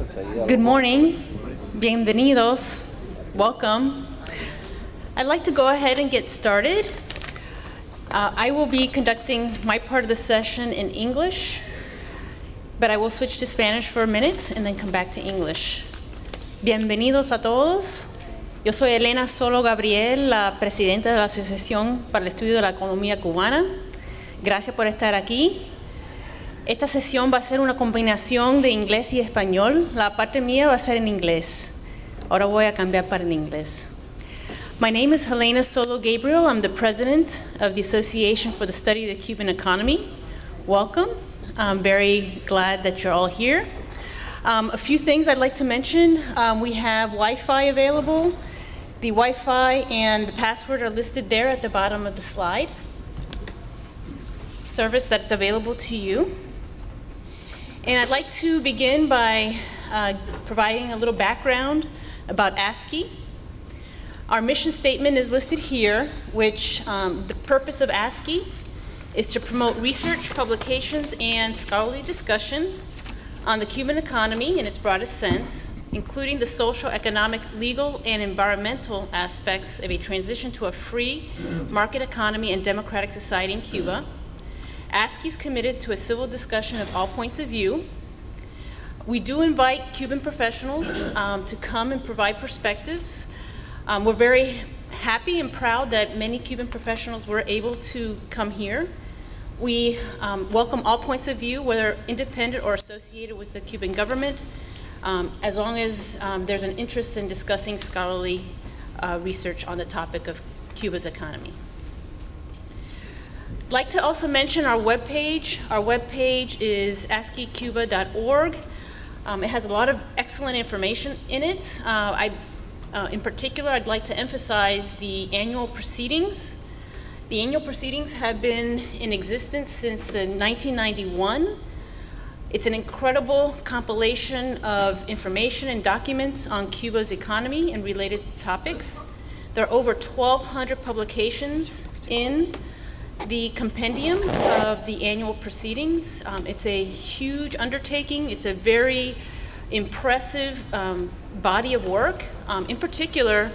Good morning. Bienvenidos. Welcome. I'd like to go ahead and get started. I will be conducting my part of the session in English, but I will switch to Spanish for a minute and then come back to English. Bienvenidos a todos. Yo soy Elena Solo Gabriel, la presidenta de la Asociación para el Estudio de la Economía Cubana. Gracias por estar aquí. Esta sesión va a ser una combinación de inglés y español. La parte mía va a ser en inglés. Ahora voy a cambiar para el inglés. My name is Helena Solo Gabriel. I'm the president of the Association for the Study of the Cuban Economy. Welcome. I'm very glad that you're all here. A few things I'd like to mention. We have Wi-Fi available. The Wi-Fi and the password are listed there at the bottom of the slide. Service that's available to you. And I'd like to begin by providing a little background about ASCII. Our mission statement is listed here, which the purpose of ASCII is to promote research, publications, and scholarly discussion on the Cuban economy in its broadest sense, including the social, economic, legal, and environmental aspects of a transition to a free market economy and democratic society in Cuba. ASCII is committed to a civil discussion of all points of view. We do invite Cuban professionals to come and provide perspectives. We're very happy and proud that many Cuban professionals were able to come here. We welcome all points of view, whether independent or associated with the Cuban government, as long as there's an interest in discussing scholarly research on the topic of Cuba's economy. I'd like to also mention our webpage. Our webpage is ascicuba.org. It has a lot of excellent information in it. In particular, I'd like to emphasize the annual proceedings. The annual proceedings have been in existence since 1991. It's an incredible compilation of information and documents on Cuba's economy and related topics. There are over 1,200 publications in the compendium of the annual proceedings. It's a huge undertaking. It's a very impressive body of work. In particular,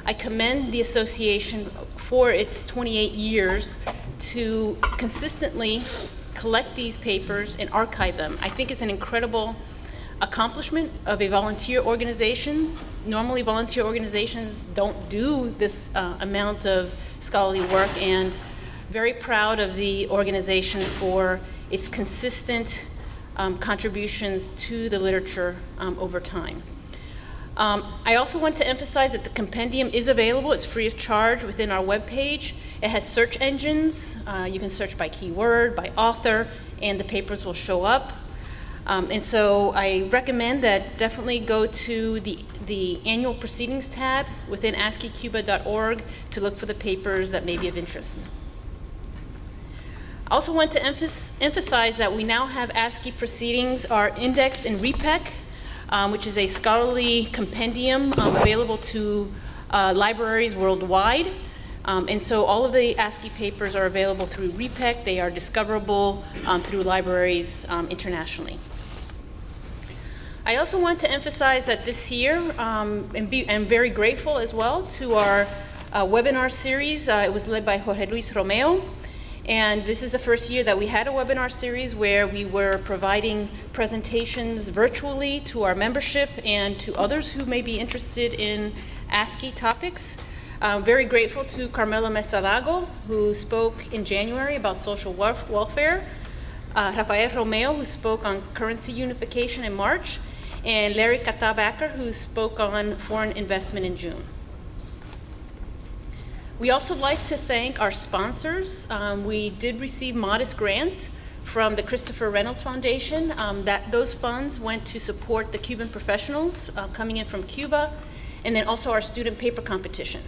I commend the association for its 28 years to consistently collect these papers and archive them. I think it's an incredible accomplishment of a volunteer organization. Normally, volunteer organizations don't do this amount of scholarly work, and very proud of the organization for its consistent contributions to the literature over time. I also want to emphasize that the compendium is available. It's free of charge within our webpage. It has search engines. You can search by keyword, by author, and the papers will show up. And so I recommend that definitely go to the annual proceedings tab within ascicuba.org to look for the papers that may be of interest. I also want to emphasize that we now have ASCII proceedings are indexed in REPEC, which is a scholarly compendium available to libraries worldwide. And so all of the ASCII papers are available through REPEC. They are discoverable through libraries internationally. I also want to emphasize that this year, I'm very grateful as well to our webinar series. It was led by Jorge Luis Romeo. And this is the first year that we had a webinar series where we were providing presentations virtually to our membership and to others who may be interested in ASCII topics. I'm very grateful to Carmela Mesadago, who spoke in January about social welfare, Rafael Romeo, who spoke on currency unification in March, and Larry Katabacker, who spoke on foreign investment in June. We also like to thank our sponsors. We did receive modest grant from the Christopher Reynolds Foundation. Those funds went to support the Cuban professionals coming in from Cuba, and then also our student paper competition.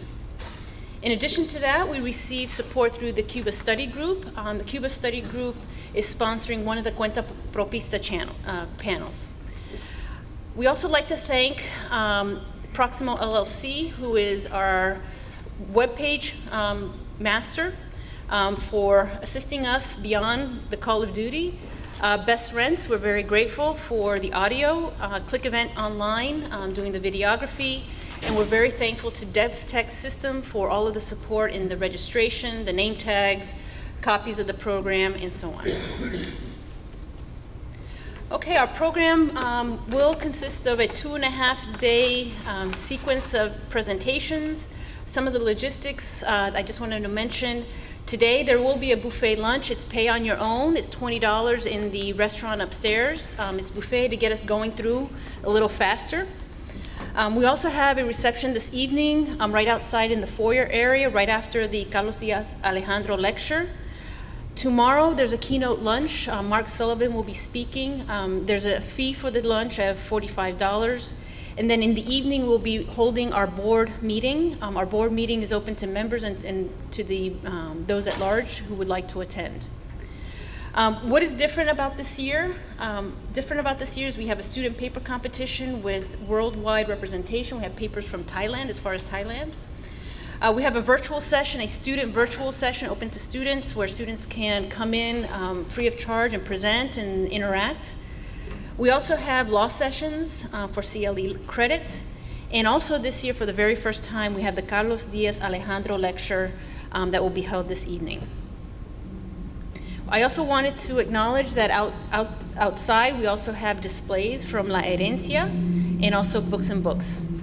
In addition to that, we received support through the Cuba Study Group. The Cuba Study Group is sponsoring one of the Cuenta Propista panels. We also like to thank Proximo LLC, who is our webpage master, for assisting us beyond the call of duty Best Rents, we're very grateful for the audio, Click Event Online doing the videography, and we're very thankful to DevTech System for all of the support in the registration, the name tags, copies of the program, and so on. Okay, our program will consist of a 2.5-day sequence of presentations. Some of the logistics I just wanted to mention. Today there will be a buffet lunch. It's pay on your own. It's $20 in the restaurant upstairs. It's buffet to get us going through a little faster. We also have a reception this evening right outside in the foyer area, right after the Carlos Diaz Alejandro lecture. Tomorrow there's a keynote lunch. Mark Sullivan will be speaking. There's a fee for the lunch of $45. And then in the evening we'll be holding our board meeting. Our board meeting is open to members and to those at large who would like to attend. What is different about this year? Is we have a student paper competition with worldwide representation. We have papers from Thailand, as far as Thailand. We have a virtual session, a student virtual session open to students, where students can come in free of charge and present and interact. We also have law sessions for CLE credit. And also this year, for the very first time, we have the Carlos Diaz Alejandro lecture that will be held this evening. I also wanted to acknowledge that outside we also have displays from La Herencia and also Books and Books.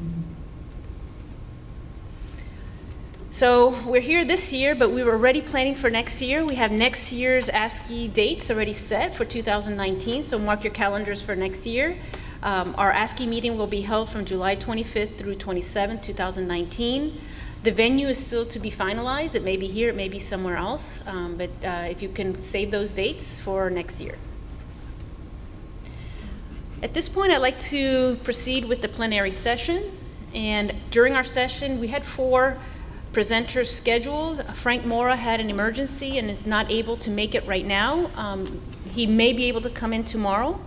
So we're here this year, but we were already planning for next year. We have next year's ASCII dates already set for 2019, so mark your calendars for next year. Our ASCII meeting will be held from July 25th through 27th, 2019. The venue is still to be finalized. It may be here, it may be somewhere else, but if you can save those dates for next year. At this point, I'd like to proceed with the plenary session. And during our session, we had 4 presenters scheduled. Frank Mora had an emergency and is not able to make it right now. He may be able to come in tomorrow,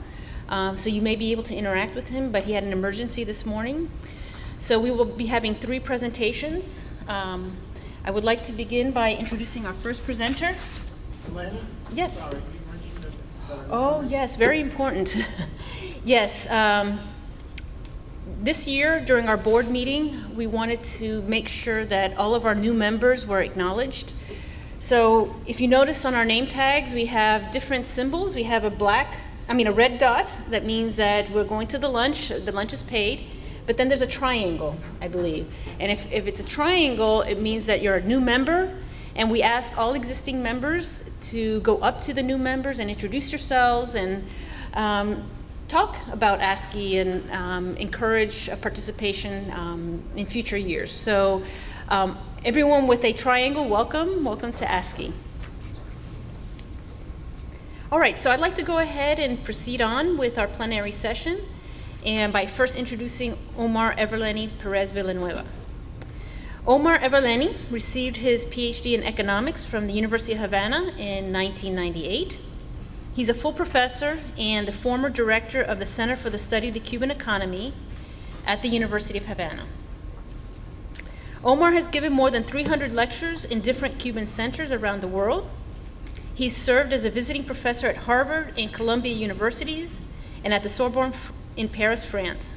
so you may be able to interact with him, but he had an emergency this morning. So we will be having 3 presentations. I would like to begin by introducing our first presenter. Elena? Yes. Sorry, you mentioned that. Oh, yes, very important. Yes. This year, during our board meeting, we wanted to make sure that all of our new members were acknowledged. So if you notice on our name tags, we have different symbols. We have a red dot. That means that we're going to the lunch is paid. But then there's a triangle, I believe. And if it's a triangle, it means that you're a new member. And we ask all existing members to go up to the new members and introduce yourselves and talk about ASCII and encourage participation in future years. So everyone with a triangle, welcome to ASCII. All right, so I'd like to go ahead and proceed on with our plenary session, and by first introducing Omar Everleni Perez Villanueva. Omar Everleni received his PhD in economics from the University of Havana in 1998. He's a full professor and the former director of the Center for the Study of the Cuban Economy at the University of Havana. Omar has given more than 300 lectures in different Cuban centers around the world. He's served as a visiting professor at Harvard and Columbia Universities and at the Sorbonne in Paris, France.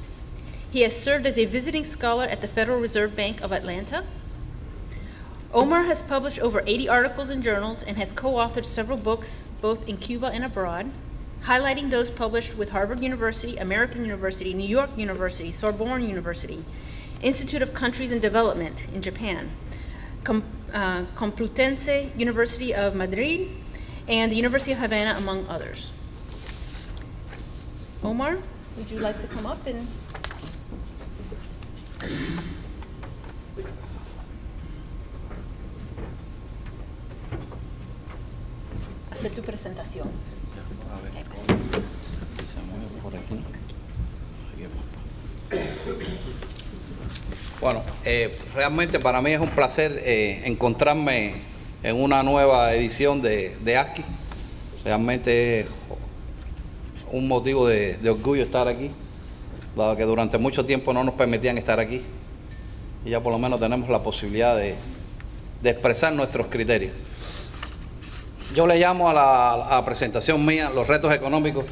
He has served as a visiting scholar at the Federal Reserve Bank of Atlanta. Omar has published over 80 articles in journals and has co-authored several books, both in Cuba and abroad, highlighting those published with Harvard University, American University, New York University, Sorbonne University, Institute of Countries in Development in Japan, Complutense University of Madrid, and the University of Havana, among others. Omar, would you like to come up and... hacer tu presentación. Bueno, realmente para mí es un placer encontrarme en una nueva edición de ASCII. Realmente es un motivo de orgullo estar aquí, dado que durante mucho tiempo no nos permitían estar aquí. Y ya por lo menos tenemos la posibilidad de expresar nuestros criterios. Yo le llamo a la presentación mía los retos económicos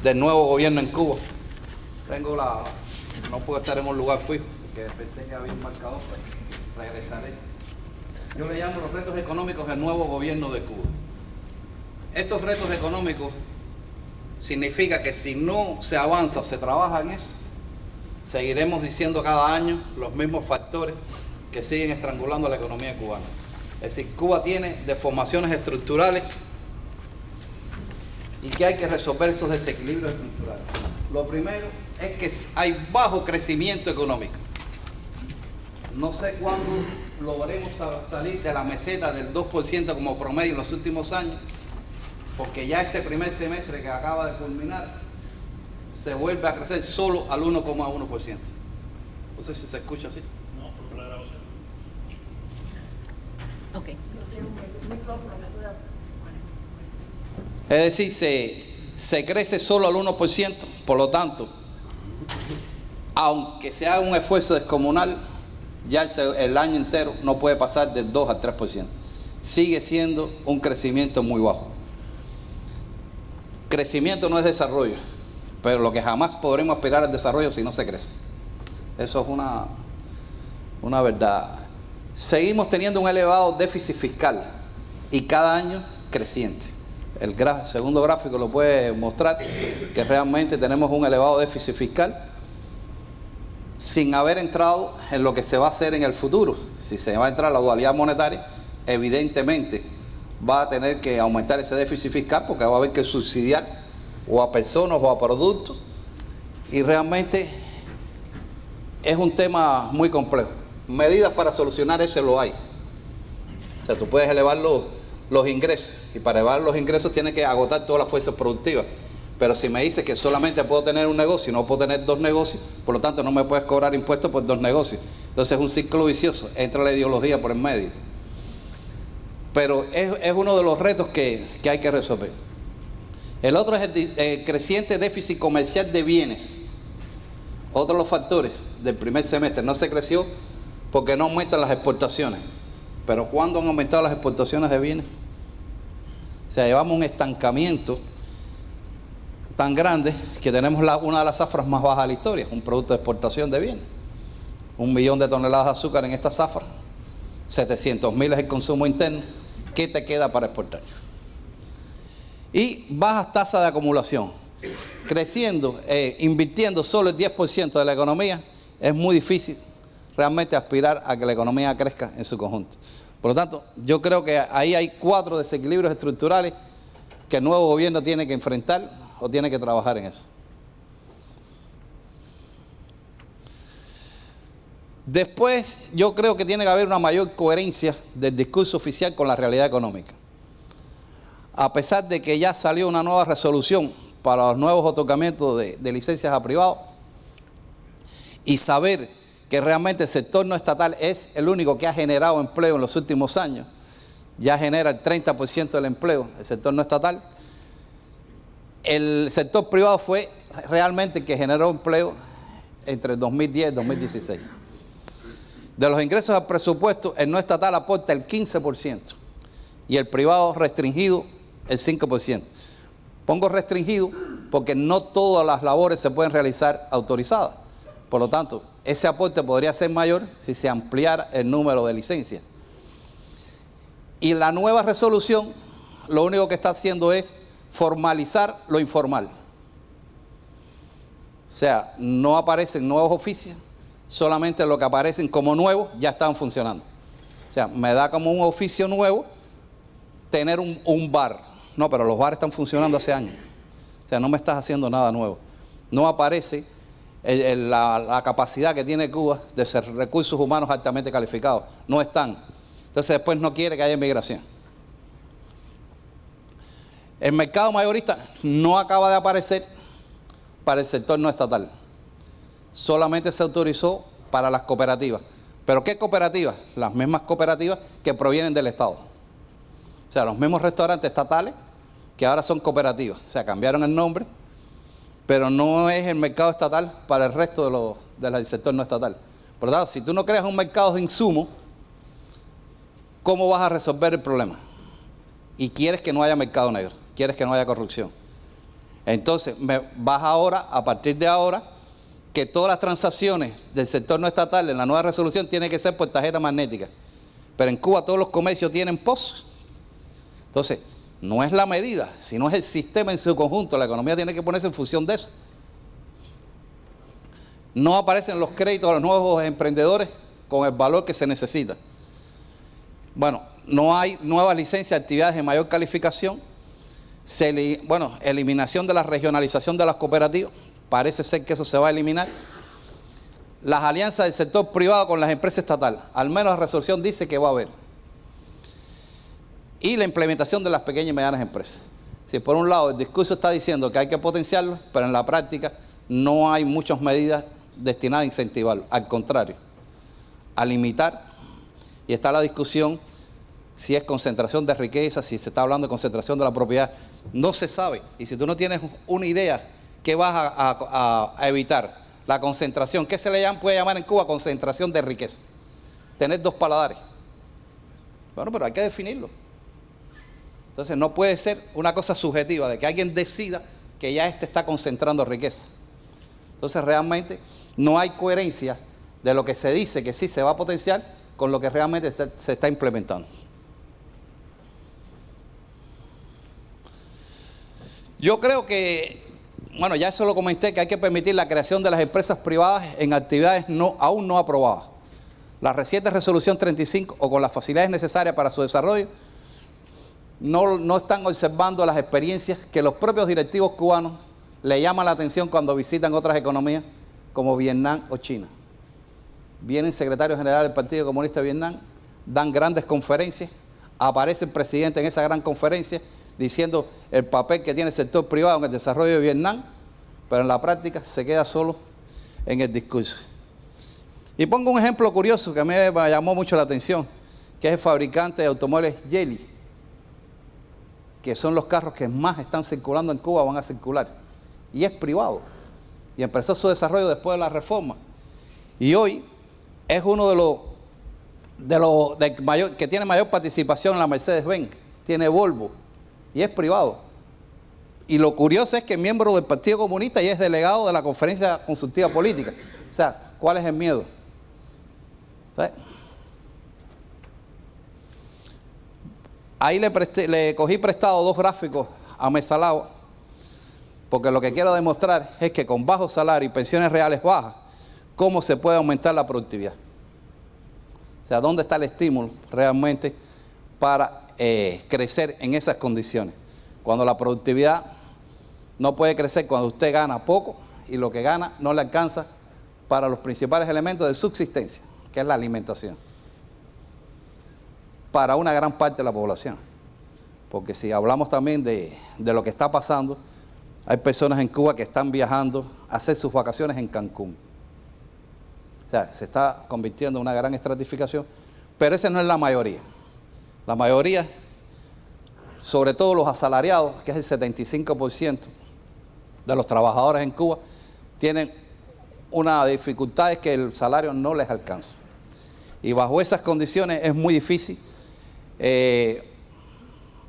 del nuevo gobierno en Cuba. No puedo estar en un lugar fijo, porque pensé que había un marcador, pues regresaré. Yo le llamo los retos económicos del nuevo gobierno de Cuba. Estos retos económicos significa que si no se avanza o se trabaja en eso, seguiremos diciendo cada año los mismos factores que siguen estrangulando a la economía cubana. Es decir, Cuba tiene deformaciones estructurales y que hay que resolver esos desequilibrios estructurales. Lo primero es que hay bajo crecimiento económico. No sé cuándo logremos salir de la meseta del 2% como promedio en los últimos años, porque ya este primer semestre que acaba de culminar se vuelve a crecer solo al 1,1%. No sé si se escucha así. No, por la grabación. Ok. Es decir, se crece solo al 1%, por lo tanto, aunque se haga un esfuerzo descomunal, ya el año entero no puede pasar del 2 al 3%. Sigue siendo un crecimiento muy bajo. Crecimiento no es desarrollo, pero lo que jamás podremos aspirar al desarrollo si no se crece. Eso es una verdad. Seguimos teniendo un elevado déficit fiscal y cada año creciente. El segundo gráfico lo puede mostrar, que realmente tenemos un elevado déficit fiscal sin haber entrado en lo que se va a hacer en el futuro. Si se va a entrar la dualidad monetaria, evidentemente va a tener que aumentar ese déficit fiscal, porque va a haber que subsidiar o a personas o a productos, y realmente es un tema muy complejo. Medidas para solucionar eso lo hay. O sea, tú puedes elevar los ingresos, y para elevar los ingresos tienes que agotar todas las fuerzas productivas. Pero si me dices que solamente puedo tener un negocio y no puedo tener dos negocios, por lo tanto no me puedes cobrar impuestos por dos negocios. Entonces es un ciclo vicioso, entra la ideología por el medio. Pero es uno de los retos que hay que resolver. El otro es el creciente déficit comercial de bienes. Otro de los factores del primer semestre. No se creció porque no aumentan las exportaciones. Pero ¿cuándo han aumentado las exportaciones de bienes? O sea, llevamos un estancamiento tan grande que tenemos una de las zafras más bajas de la historia, un producto de exportación de bienes. 1 millón de toneladas de azúcar en esta zafra, 700.000 es el consumo interno. ¿Qué te queda para exportar? Y bajas tasas de acumulación. Creciendo, invirtiendo solo el 10% de la economía, es muy difícil realmente aspirar a que la economía crezca en su conjunto. Por lo tanto, yo creo que ahí hay 4 desequilibrios estructurales que el nuevo gobierno tiene que enfrentar o tiene que trabajar en eso. Después, yo creo que tiene que haber una mayor coherencia del discurso oficial con la realidad económica. A pesar de que ya salió una nueva resolución para los nuevos otorgamientos de licencias a privados, y saber que realmente el sector no estatal es el único que ha generado empleo en los últimos años, ya genera el 30% del empleo, el sector no estatal. El sector privado fue realmente el que generó empleo entre el 2010 y 2016. De los ingresos al presupuesto, el no estatal aporta el 15% y el privado restringido el 5%. Pongo restringido porque no todas las labores se pueden realizar autorizadas. Por lo tanto, ese aporte podría ser mayor si se ampliara el número de licencias. Y la nueva resolución lo único que está haciendo es formalizar lo informal. O sea, no aparecen nuevos oficios, solamente lo que aparecen como nuevos ya están funcionando. O sea, me da como un oficio nuevo tener un bar. No, pero los bares están funcionando hace años. O sea, no me estás haciendo nada nuevo. No aparece la capacidad que tiene Cuba de ser recursos humanos altamente calificados. No están. Entonces después no quiere que haya inmigración. El mercado mayorista no acaba de aparecer para el sector no estatal. Solamente se autorizó para las cooperativas. ¿Pero qué cooperativas? Las mismas cooperativas que provienen del Estado. O sea, los mismos restaurantes estatales que ahora son cooperativas. O sea, cambiaron el nombre, pero no es el mercado estatal para el resto del sector no estatal. Por lo tanto, si tú no creas un mercado de insumos, ¿cómo vas a resolver el problema? y quieres que no haya mercado negro, quieres que no haya corrupción. Entonces, vas ahora, a partir de ahora, que todas las transacciones del sector no estatal en la nueva resolución tienen que ser por tarjeta magnética. Pero en Cuba todos los comercios tienen POS. Entonces, no es la medida, sino es el sistema en su conjunto. La economía tiene que ponerse en función de eso. No aparecen los créditos a los nuevos emprendedores con el valor que se necesita. Bueno, no hay nuevas licencias de actividades de mayor calificación. Eliminación de la regionalización de las cooperativas. Parece ser que eso se va a eliminar. Las alianzas del sector privado con las empresas estatales. Al menos la resolución dice que va a haber. Y la implementación de las pequeñas y medianas empresas. Si por un lado el discurso está diciendo que hay que potenciarlo, pero en la práctica no hay muchas medidas destinadas a incentivarlo. Al contrario, a limitar. Y está la discusión si es concentración de riqueza, si se está hablando de concentración de la propiedad. No se sabe. Y si tú no tienes una idea, ¿qué vas a evitar? La concentración. ¿Qué se le puede llamar en Cuba? Concentración de riqueza. Tener dos paladares. Bueno, pero hay que definirlo. Entonces no puede ser una cosa subjetiva de que alguien decida que ya está concentrando riqueza. Entonces realmente no hay coherencia de lo que se dice que sí se va a potenciar con lo que realmente se está implementando. Yo creo que, bueno, ya eso lo comenté, que hay que permitir la creación de las empresas privadas en actividades aún no aprobadas. La reciente resolución 35 o con las facilidades necesarias para su desarrollo no están observando las experiencias que los propios directivos cubanos le llaman la atención cuando visitan otras economías como Vietnam o China. Vienen secretarios generales del Partido Comunista de Vietnam, dan grandes conferencias, aparece el presidente en esa gran conferencia diciendo el papel que tiene el sector privado en el desarrollo de Vietnam, pero en la práctica se queda solo en el discurso. Y pongo un ejemplo curioso que a mí me llamó mucho la atención, que es el fabricante de automóviles Geely, que son los carros que más están circulando en Cuba, van a circular, y es privado, y empezó su desarrollo después de la reforma, y hoy es uno de los que tiene mayor participación en la Mercedes-Benz, tiene Volvo, y es privado. Y lo curioso es que es miembro del Partido Comunista y es delegado de la Conferencia Consultiva Política. O sea, ¿cuál es el miedo? ¿Sabes? Ahí le cogí prestado dos gráficos a Mesalao, porque lo que quiero demostrar es que con bajos salarios y pensiones reales bajas, ¿cómo se puede aumentar la productividad? O sea, ¿dónde está el estímulo realmente para crecer en esas condiciones? Cuando la productividad no puede crecer, cuando usted gana poco y lo que gana no le alcanza para los principales elementos de subsistencia, que es la alimentación, para una gran parte de la población. Porque si hablamos también de lo que está pasando, hay personas en Cuba que están viajando a hacer sus vacaciones en Cancún. O sea, se está convirtiendo en una gran estratificación, pero esa no es la mayoría. La mayoría, sobre todo los asalariados, que es el 75% de los trabajadores en Cuba, tienen una dificultad, es que el salario no les alcanza. Y bajo esas condiciones es muy difícil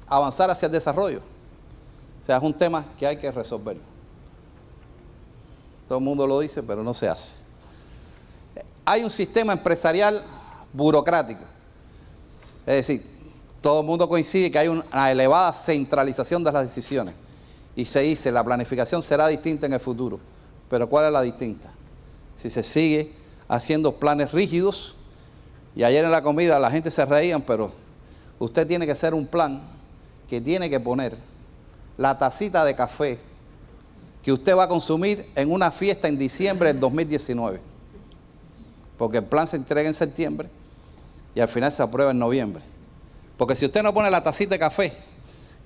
avanzar hacia el desarrollo. O sea, es un tema que hay que resolver. Todo el mundo lo dice, pero no se hace. Hay un sistema empresarial burocrático. Es decir, todo el mundo coincide que hay una elevada centralización de las decisiones. Y se dice, la planificación será distinta en el futuro. Pero ¿cuál es la distinta? Si se sigue haciendo planes rígidos, y ayer en la comida la gente se reían, pero usted tiene que hacer un plan que tiene que poner la tacita de café que usted va a consumir en una fiesta en diciembre del 2019. Porque el plan se entrega en septiembre y al final se aprueba en noviembre. Porque si usted no pone la tacita de café,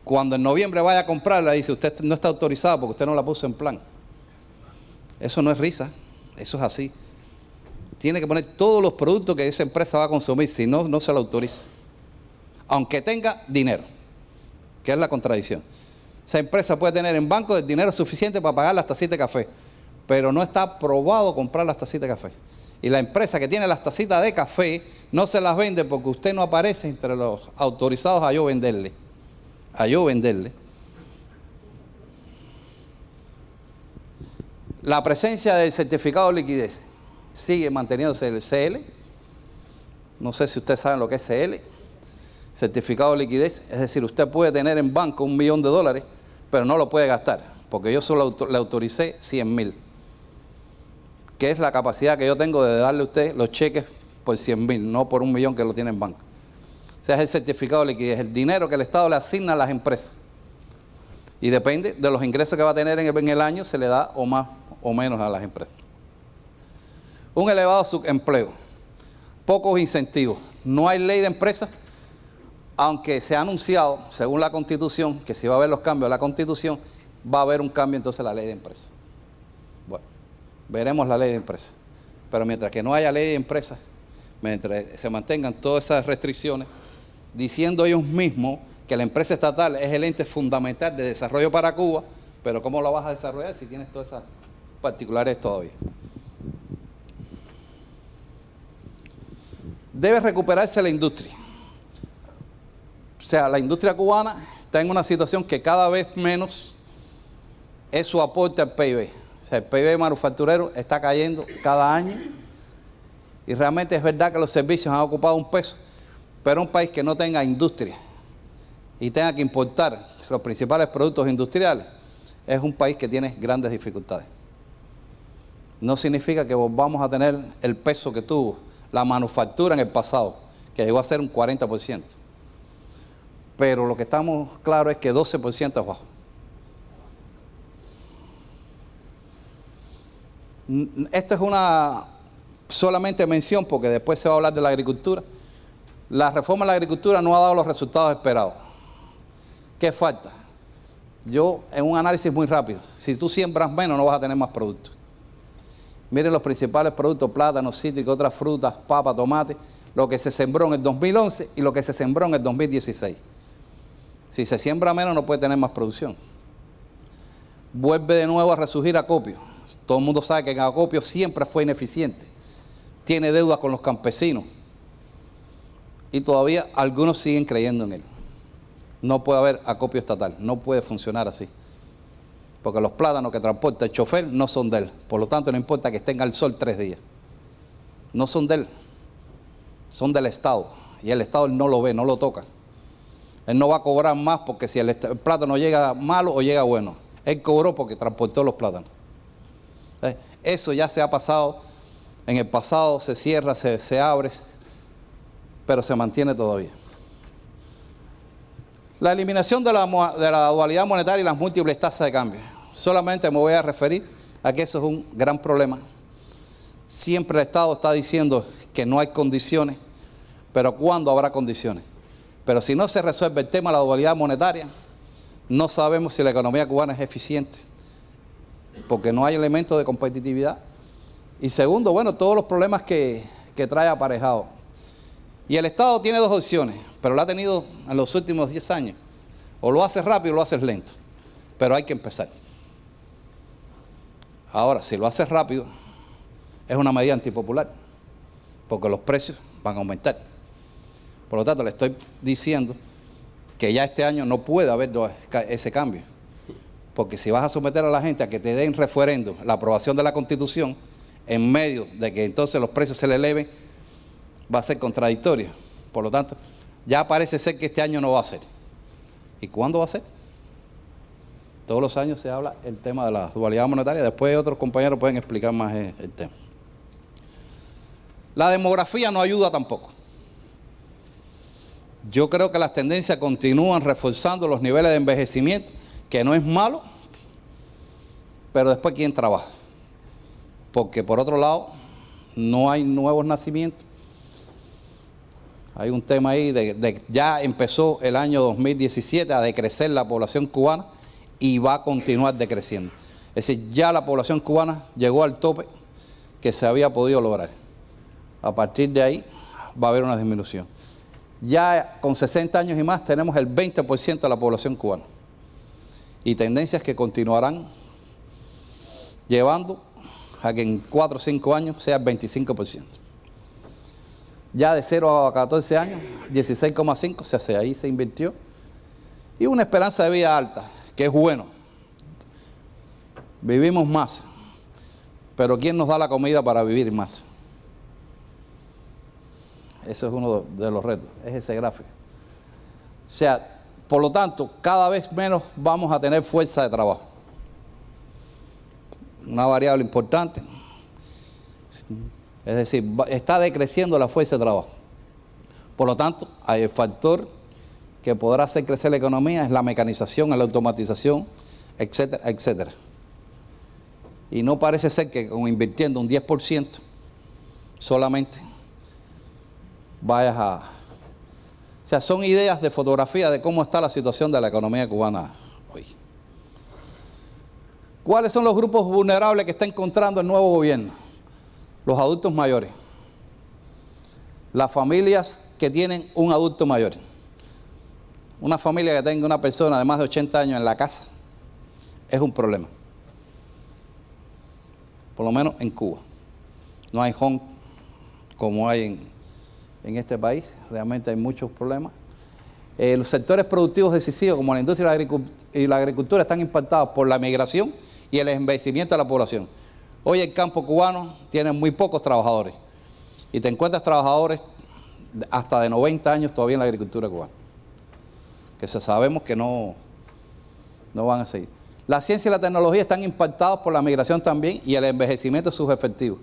cuando en noviembre vaya a comprarla, dice usted no está autorizado porque usted no la puso en plan. Eso no es risa, eso es así. Tiene que poner todos los productos que esa empresa va a consumir, si no, no se la autoriza. Aunque tenga dinero, que es la contradicción. Esa empresa puede tener en banco el dinero suficiente para pagar las tacitas de café, pero no está aprobado comprar las tacitas de café. Y la empresa que tiene las tacitas de café no se las vende porque usted no aparece entre los autorizados a yo venderle. a yo venderle, la presencia del certificado de liquidez sigue manteniéndose el CL. No sé si ustedes saben lo que es CL, certificado de liquidez. Es decir, usted puede tener en banco $1 millón, pero no lo puede gastar, porque yo solo le autoricé 100.000, que es la capacidad que yo tengo de darle a usted los cheques por 100.000, no por $1 millón que lo tiene en banco. O sea, es el certificado de liquidez, el dinero que el Estado le asigna a las empresas. Y depende de los ingresos que va a tener en el año, se le da o más o menos a las empresas. Un elevado subempleo, pocos incentivos, no hay ley de empresas, aunque se ha anunciado, según la Constitución, que si va a haber los cambios a la Constitución, va a haber un cambio entonces en la ley de empresas. Bueno, veremos la ley de empresas. Pero mientras que no haya ley de empresas, mientras se mantengan todas esas restricciones, diciendo ellos mismos que la empresa estatal es el ente fundamental de desarrollo para Cuba, pero ¿cómo lo vas a desarrollar si tienes todas esas particulares todavía? Debe recuperarse la industria. O sea, la industria cubana está en una situación que cada vez menos es su aporte al PIB. O sea, el PIB manufacturero está cayendo cada año y realmente es verdad que los servicios han ocupado un peso, pero un país que no tenga industria y tenga que importar los principales productos industriales es un país que tiene grandes dificultades. No significa que volvamos a tener el peso que tuvo la manufactura en el pasado, que llegó a ser un 40%. Pero lo que estamos claros es que 12% es bajo. Esta es una solamente mención porque después se va a hablar de la agricultura. La reforma de la agricultura no ha dado los resultados esperados. ¿Qué falta? Yo, en un análisis muy rápido, si tú siembras menos no vas a tener más productos. Miren los principales productos: plátanos, cítricos, otras frutas, papa, tomate, lo que se sembró en el 2011 y lo que se sembró en el 2016. Si se siembra menos no puede tener más producción. Vuelve de nuevo a resurgir Acopio. Todo el mundo sabe que Acopio siempre fue ineficiente. Tiene deudas con los campesinos. Y todavía algunos siguen creyendo en él. No puede haber acopio estatal, no puede funcionar así. Porque los plátanos que transporta el chofer no son de él. Por lo tanto, no importa que estén al sol 3 días. No son de él. Son del Estado. Y el Estado no lo ve, no lo toca. Él no va a cobrar más porque si el plátano llega malo o llega bueno. Él cobró porque transportó los plátanos. Eso ya se ha pasado. En el pasado se cierra, se abre, pero se mantiene todavía. La eliminación de la dualidad monetaria y las múltiples tasas de cambio. Solamente me voy a referir a que eso es un gran problema. Siempre el Estado está diciendo que no hay condiciones, pero ¿cuándo habrá condiciones? Pero si no se resuelve el tema de la dualidad monetaria, no sabemos si la economía cubana es eficiente, porque no hay elementos de competitividad. Y segundo, bueno, todos los problemas que trae aparejado. Y el Estado tiene dos opciones, pero lo ha tenido en los últimos 10 años. O lo haces rápido o lo haces lento, pero hay que empezar. Ahora, si lo haces rápido, es una medida antipopular, porque los precios van a aumentar. Por lo tanto, le estoy diciendo que ya este año no puede haber ese cambio, porque si vas a someter a la gente a que te den referendo la aprobación de la Constitución, en medio de que entonces los precios se le eleven, va a ser contradictorio. Por lo tanto, ya parece ser que este año no va a ser. ¿Y cuándo va a ser? Todos los años se habla el tema de la dualidad monetaria. Después otros compañeros pueden explicar más el tema. La demografía no ayuda tampoco. Yo creo que las tendencias continúan reforzando los niveles de envejecimiento, que no es malo, pero después ¿quién trabaja? Porque por otro lado, no hay nuevos nacimientos. Hay un tema ahí ya empezó el año 2017 a decrecer la población cubana y va a continuar decreciendo. Es decir, ya la población cubana llegó al tope que se había podido lograr. A partir de ahí va a haber una disminución. Ya con 60 años y más tenemos el 20% de la población cubana. Y tendencias que continuarán llevando a que en 4 o 5 años sea el 25%. Ya de 0 a 14 años, 16,5, o sea, ahí se invirtió. y una esperanza de vida alta, que es bueno. Vivimos más, pero ¿quién nos da la comida para vivir más? Eso es uno de los retos, es ese gráfico. O sea, por lo tanto, cada vez menos vamos a tener fuerza de trabajo. Una variable importante. Es decir, está decreciendo la fuerza de trabajo. Por lo tanto, hay el factor que podrá hacer crecer la economía, es la mecanización, la automatización, etcétera, etcétera. Y no parece ser que con invirtiendo un 10% solamente vayas a... O sea, son ideas de fotografía de cómo está la situación de la economía cubana hoy. ¿Cuáles son los grupos vulnerables que está encontrando el nuevo gobierno? Los adultos mayores. Las familias que tienen un adulto mayor. Una familia que tenga una persona de más de 80 años en la casa es un problema. Por lo menos en Cuba. No hay home como hay en este país. Realmente hay muchos problemas. Los sectores productivos decisivos como la industria y la agricultura están impactados por la migración y el envejecimiento de la población. Hoy el campo cubano tiene muy pocos trabajadores y te encuentras trabajadores hasta de 90 años todavía en la agricultura cubana, que sabemos que no van a seguir. La ciencia y la tecnología están impactados por la migración también y el envejecimiento de sus efectivos.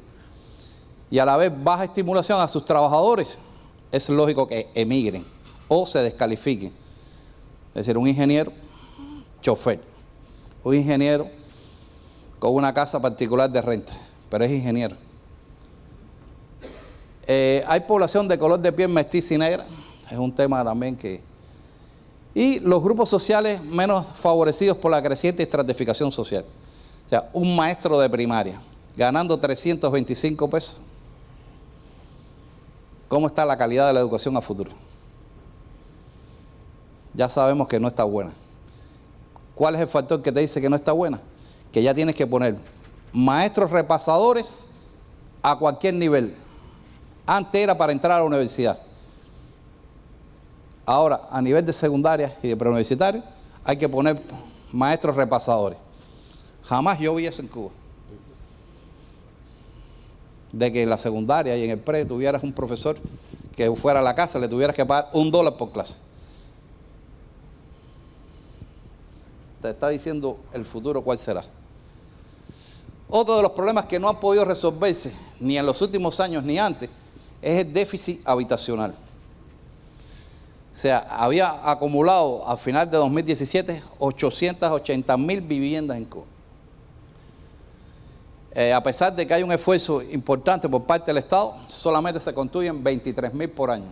Y a la vez baja estimulación a sus trabajadores, es lógico que emigren o se descalifiquen. Es decir, un ingeniero, chofer, un ingeniero con una casa particular de renta, pero es ingeniero. Hay población de color de piel mestiza y negra, es un tema también que... Y los grupos sociales menos favorecidos por la creciente estratificación social. O sea, un maestro de primaria ganando 325 pesos. ¿Cómo está la calidad de la educación a futuro? Ya sabemos que no está buena. ¿Cuál es el factor que te dice que no está buena? Que ya tienes que poner maestros repasadores a cualquier nivel. Antes era para entrar a la universidad. Ahora, a nivel de secundaria y de preuniversitario, hay que poner maestros repasadores. Jamás yo vi eso en Cuba. De que en la secundaria y en el pre tuvieras un profesor que fuera a la casa, le tuvieras que pagar $1 por clase. Te está diciendo el futuro cuál será. Otro de los problemas que no han podido resolverse, ni en los últimos años ni antes, es el déficit habitacional. O sea, había acumulado al final de 2017 880,000 viviendas en Cuba. A pesar de que hay un esfuerzo importante por parte del Estado, solamente se construyen 23,000 por año.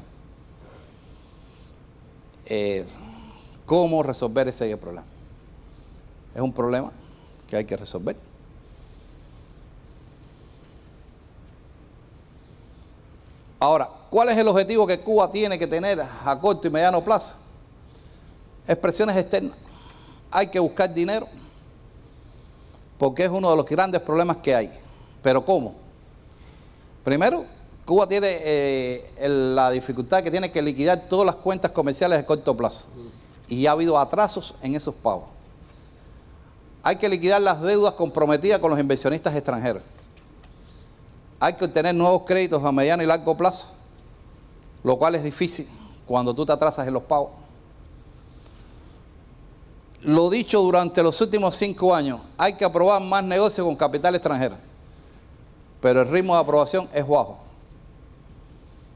¿Cómo resolver ese problema? Es un problema que hay que resolver. Ahora, ¿cuál es el objetivo que Cuba tiene que tener a corto y mediano plazo? Expresiones externas. Hay que buscar dinero, porque es uno de los grandes problemas que hay. ¿Pero cómo? Primero, Cuba tiene la dificultad que tiene que liquidar todas las cuentas comerciales de corto plazo. Y ha habido atrasos en esos pagos. Hay que liquidar las deudas comprometidas con los inversionistas extranjeros. Hay que obtener nuevos créditos a mediano y largo plazo, lo cual es difícil cuando tú te atrasas en los pagos. Lo dicho durante los últimos 5 años, hay que aprobar más negocios con capital extranjero, pero el ritmo de aprobación es bajo.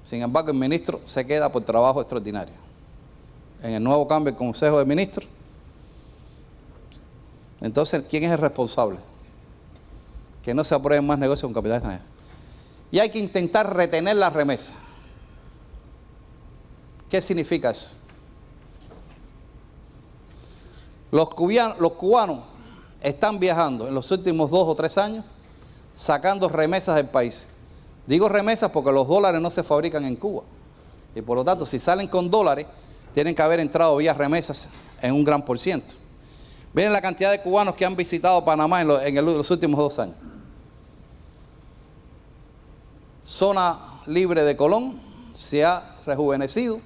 Sin embargo, el ministro se queda por trabajo extraordinario. En el nuevo cambio del Consejo de Ministros, entonces, ¿quién es el responsable? Que no se aprueben más negocios con capital extranjero. Y hay que intentar retener la remesa. ¿Qué significa eso? Los cubanos están viajando en los últimos 2 o 3 años sacando remesas del país. Digo remesas porque los dólares no se fabrican en Cuba. Y por lo tanto, si salen con dólares, tienen que haber entrado vía remesas en un gran %. Miren la cantidad de cubanos que han visitado Panamá en los últimos 2 años. Zona libre de Colón se ha rejuvenecido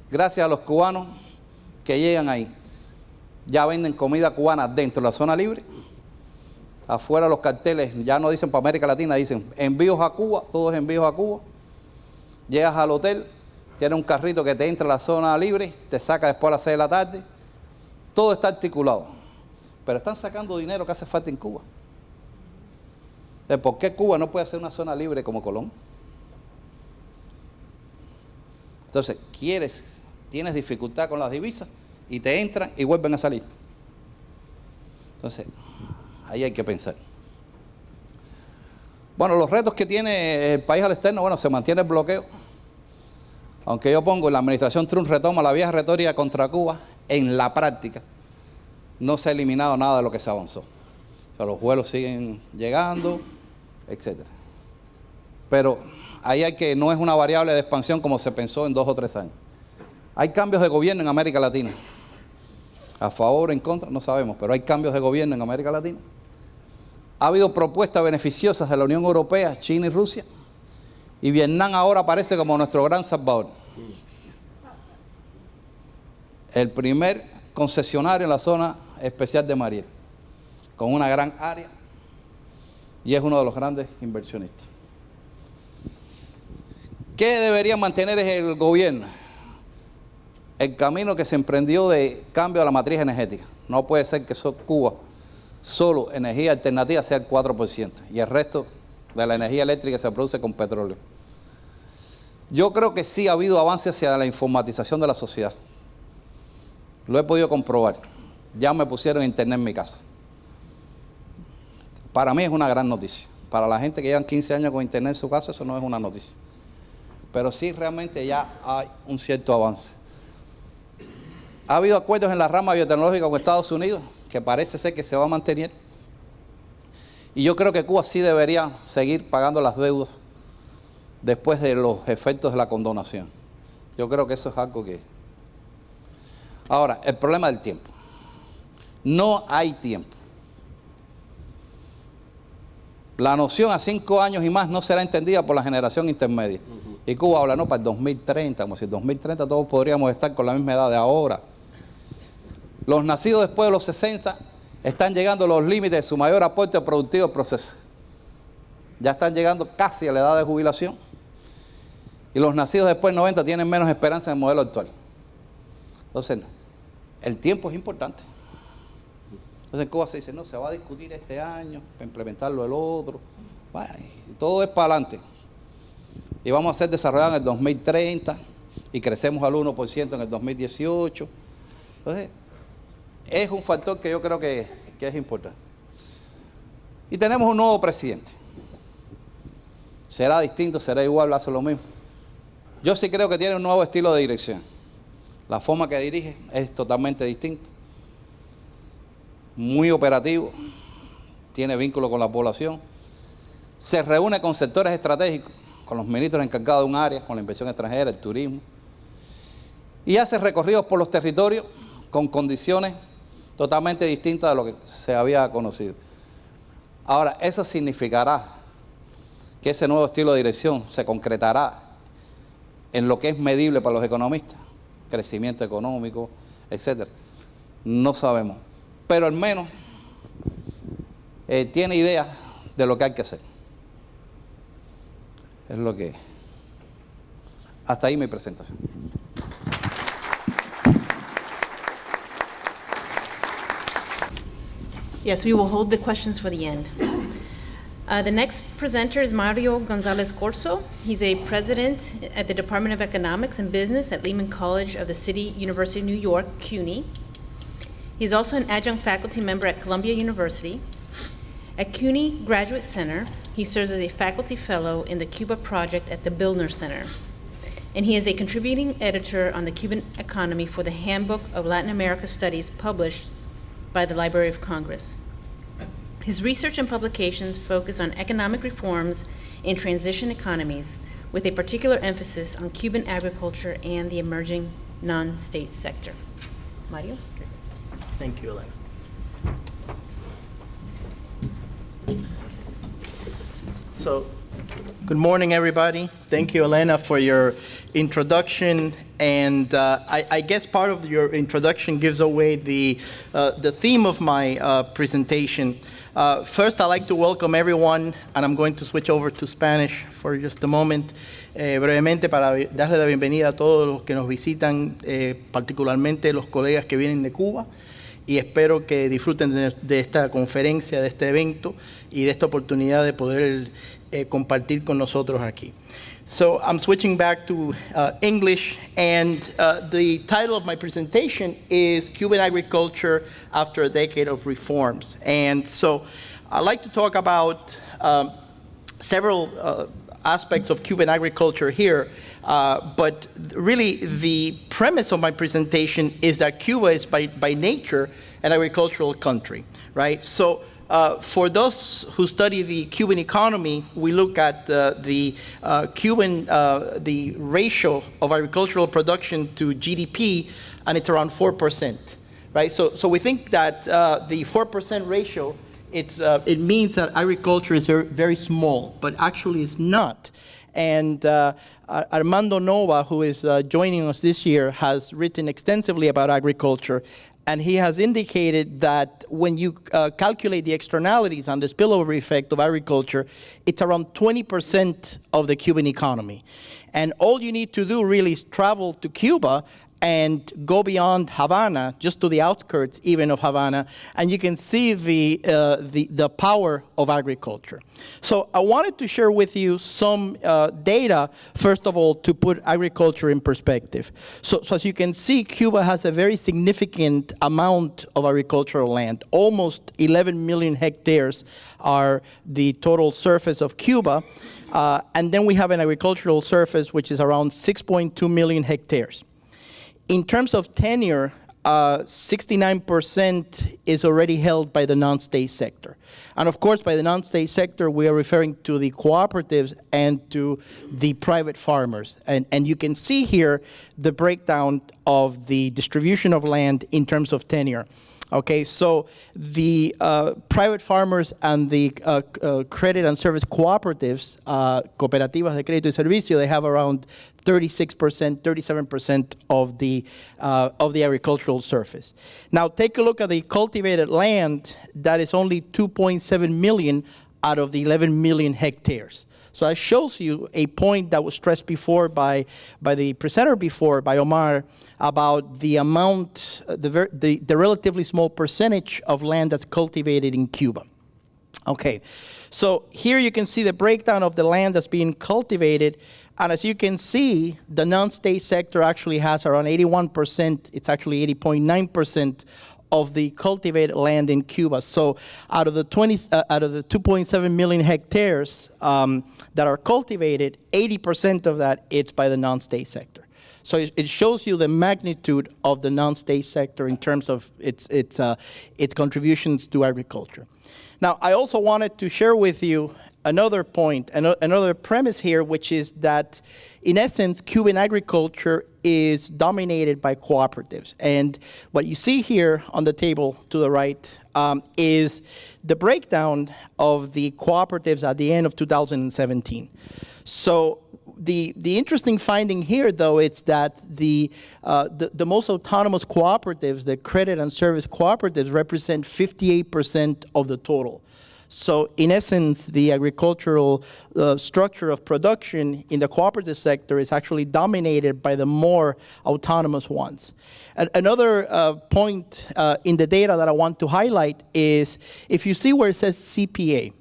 gracias a los cubanos que llegan ahí. Ya venden comida cubana dentro de la zona libre. Afuera los carteles ya no dicen para América Latina, dicen envíos a Cuba, todos envíos a Cuba. Llegas al hotel, tienes un carrito que te entra a la zona libre, te saca después a las 6 de la tarde. Todo está articulado. Pero están sacando dinero que hace falta en Cuba. Entonces, ¿por qué Cuba no puede ser una zona libre como Colón? Entonces, tienes dificultad con las divisas y te entran y vuelven a salir. Entonces, ahí hay que pensar. Bueno, los retos que tiene el país al externo, bueno, se mantiene el bloqueo. Aunque yo pongo, la administración Trump retoma la vieja retórica contra Cuba, en la práctica no se ha eliminado nada de lo que se avanzó. O sea, los vuelos siguen llegando, etc. Pero ahí no es una variable de expansión como se pensó en 2 o 3 años. Hay cambios de gobierno en América Latina. A favor o en contra, no sabemos, pero hay cambios de gobierno en América Latina. Ha habido propuestas beneficiosas de la Unión Europea, China y Rusia. Y Vietnam ahora aparece como nuestro gran salvador. El primer concesionario en la zona especial de Mariel, con una gran área, y es uno de los grandes inversionistas. ¿Qué debería mantener el gobierno? El camino que se emprendió de cambio a la matriz energética. No puede ser que Cuba, solo energía alternativa, sea el 4%, y el resto de la energía eléctrica se produce con petróleo. Yo creo que sí ha habido avance hacia la informatización de la sociedad. Lo he podido comprobar. Ya me pusieron internet en mi casa. Para mí es una gran noticia. Para la gente que llevan 15 años con internet en su casa, eso no es una noticia. Pero sí realmente ya hay un cierto avance. Ha habido acuerdos en la rama biotecnológica con Estados Unidos, que parece ser que se va a mantener. Y yo creo que Cuba sí debería seguir pagando las deudas después de los efectos de la condonación. Yo creo que eso es algo que... Ahora, el problema del tiempo. No hay tiempo. La noción a 5 años y más no será entendida por la generación intermedia. Y Cuba habla, no, para el 2030, como si en 2030 todos podríamos estar con la misma edad de ahora. Los nacidos después de los 60 están llegando a los límites de su mayor aporte productivo al proceso. Ya están llegando casi a la edad de jubilación. Y los nacidos después de 90 tienen menos esperanza en el modelo actual. Entonces, el tiempo es importante. Entonces en Cuba se dice, no, se va a discutir este año, para implementarlo el otro. Bueno, y todo es para adelante. Y vamos a ser desarrollados en el 2030 y crecemos al 1% en el 2018. Entonces, es un factor que yo creo que es importante. Y tenemos un nuevo presidente. ¿Será distinto? ¿Será igual? ¿Hace lo mismo? Yo sí creo que tiene un nuevo estilo de dirección. La forma que dirige es totalmente distinta. Muy operativo, tiene vínculo con la población. Se reúne con sectores estratégicos, con los ministros encargados de un área, con la inversión extranjera, el turismo. Y hace recorridos por los territorios con condiciones totalmente distintas de lo que se había conocido. Ahora, eso significará que ese nuevo estilo de dirección se concretará en lo que es medible para los economistas, crecimiento económico, etc. No sabemos, pero al menos tiene idea de lo que hay que hacer. Es lo que... Hasta ahí mi presentación. Yes, we will hold the questions for the end. The next presenter is Mario Gonzalez Corso. He's a president at the Department of Economics and Business at Lehman College of the City University of New York, CUNY. He's also an adjunct faculty member at Columbia University. At CUNY Graduate Center, he serves as a faculty fellow in the Cuba project at the Billner Center. And he is a contributing editor on the Cuban economy for the Handbook of Latin America Studies published by the Library of Congress. His research and publications focus on economic reforms in transition economies, with a particular emphasis on Cuban agriculture and the emerging non-state sector. Mario? Thank you, Elena. So, good morning, everybody. Thank you, Elena, for your introduction And I guess part of your introduction gives away the theme of my presentation. First, I'd like to welcome everyone, and I'm going to switch over to Spanish for just a moment. Brevemente, para darle la bienvenida a todos los que nos visitan, particularmente los colegas que vienen de Cuba. Y espero que disfruten de esta conferencia, de este evento y de esta oportunidad de poder compartir con nosotros aquí. So I'm switching back to English, and the title of my presentation is Cuban Agriculture After a Decade of Reforms. And so I'd like to talk about several aspects of Cuban agriculture here, but really the premise of my presentation is that Cuba is by nature an agricultural country, right? So for those who study the Cuban economy, we look at the ratio of agricultural production to GDP, and it's around 4%, right? So we think that the 4% ratio, it means that agriculture is very small, but actually it's not. And Armando Nova, who is joining us this year, has written extensively about agriculture, and he has indicated that when you calculate the externalities and the spillover effect of agriculture, it's around 20% of the Cuban economy. And all you need to do really is travel to Cuba and go beyond Havana, just to the outskirts even of Havana, and you can see the power of agriculture. So I wanted to share with you some data, first of all, to put agriculture in perspective. So as you can see, Cuba has a very significant amount of agricultural land. Almost 11 million hectares are the total surface of Cuba. And then we have an agricultural surface which is around 6.2 million hectares. In terms of tenure, 69% is already held by the non-state sector. And of course, by the non-state sector, we are referring to the cooperatives and to the private farmers. And you can see here the breakdown of the distribution of land in terms of tenure. Okay, so the private farmers and the credit and service cooperatives, cooperativas de crédito y servicio, they have around 36%, 37% of the agricultural surface. Now take a look at the cultivated land. That is only 2.7 million out of the 11 million hectares. So that shows you a point that was stressed before by the presenter before, by Omar, about the amount, the relatively small percentage of land that's cultivated in Cuba. Okay, so here you can see the breakdown of the land that's being cultivated. And as you can see, the non-state sector actually has around 81%, it's actually 80.9% of the cultivated land in Cuba. So out of the 2.7 million hectares that are cultivated, 80% of that it's by the non-state sector. So it shows you the magnitude of the non-state sector in terms of its contributions to agriculture. Now, I also wanted to share with you another point, another premise here, which is that, in essence, Cuban agriculture is dominated by cooperatives. And what you see here on the table to the right is the breakdown of the cooperatives at the end of 2017. So the interesting finding here, though, it's that the most autonomous cooperatives, the credit and service cooperatives, represent 58% of the total. So in essence, the agricultural structure of production in the cooperative sector is actually dominated by the more autonomous ones. Another point in the data that I want to highlight is if you see where it says CPA,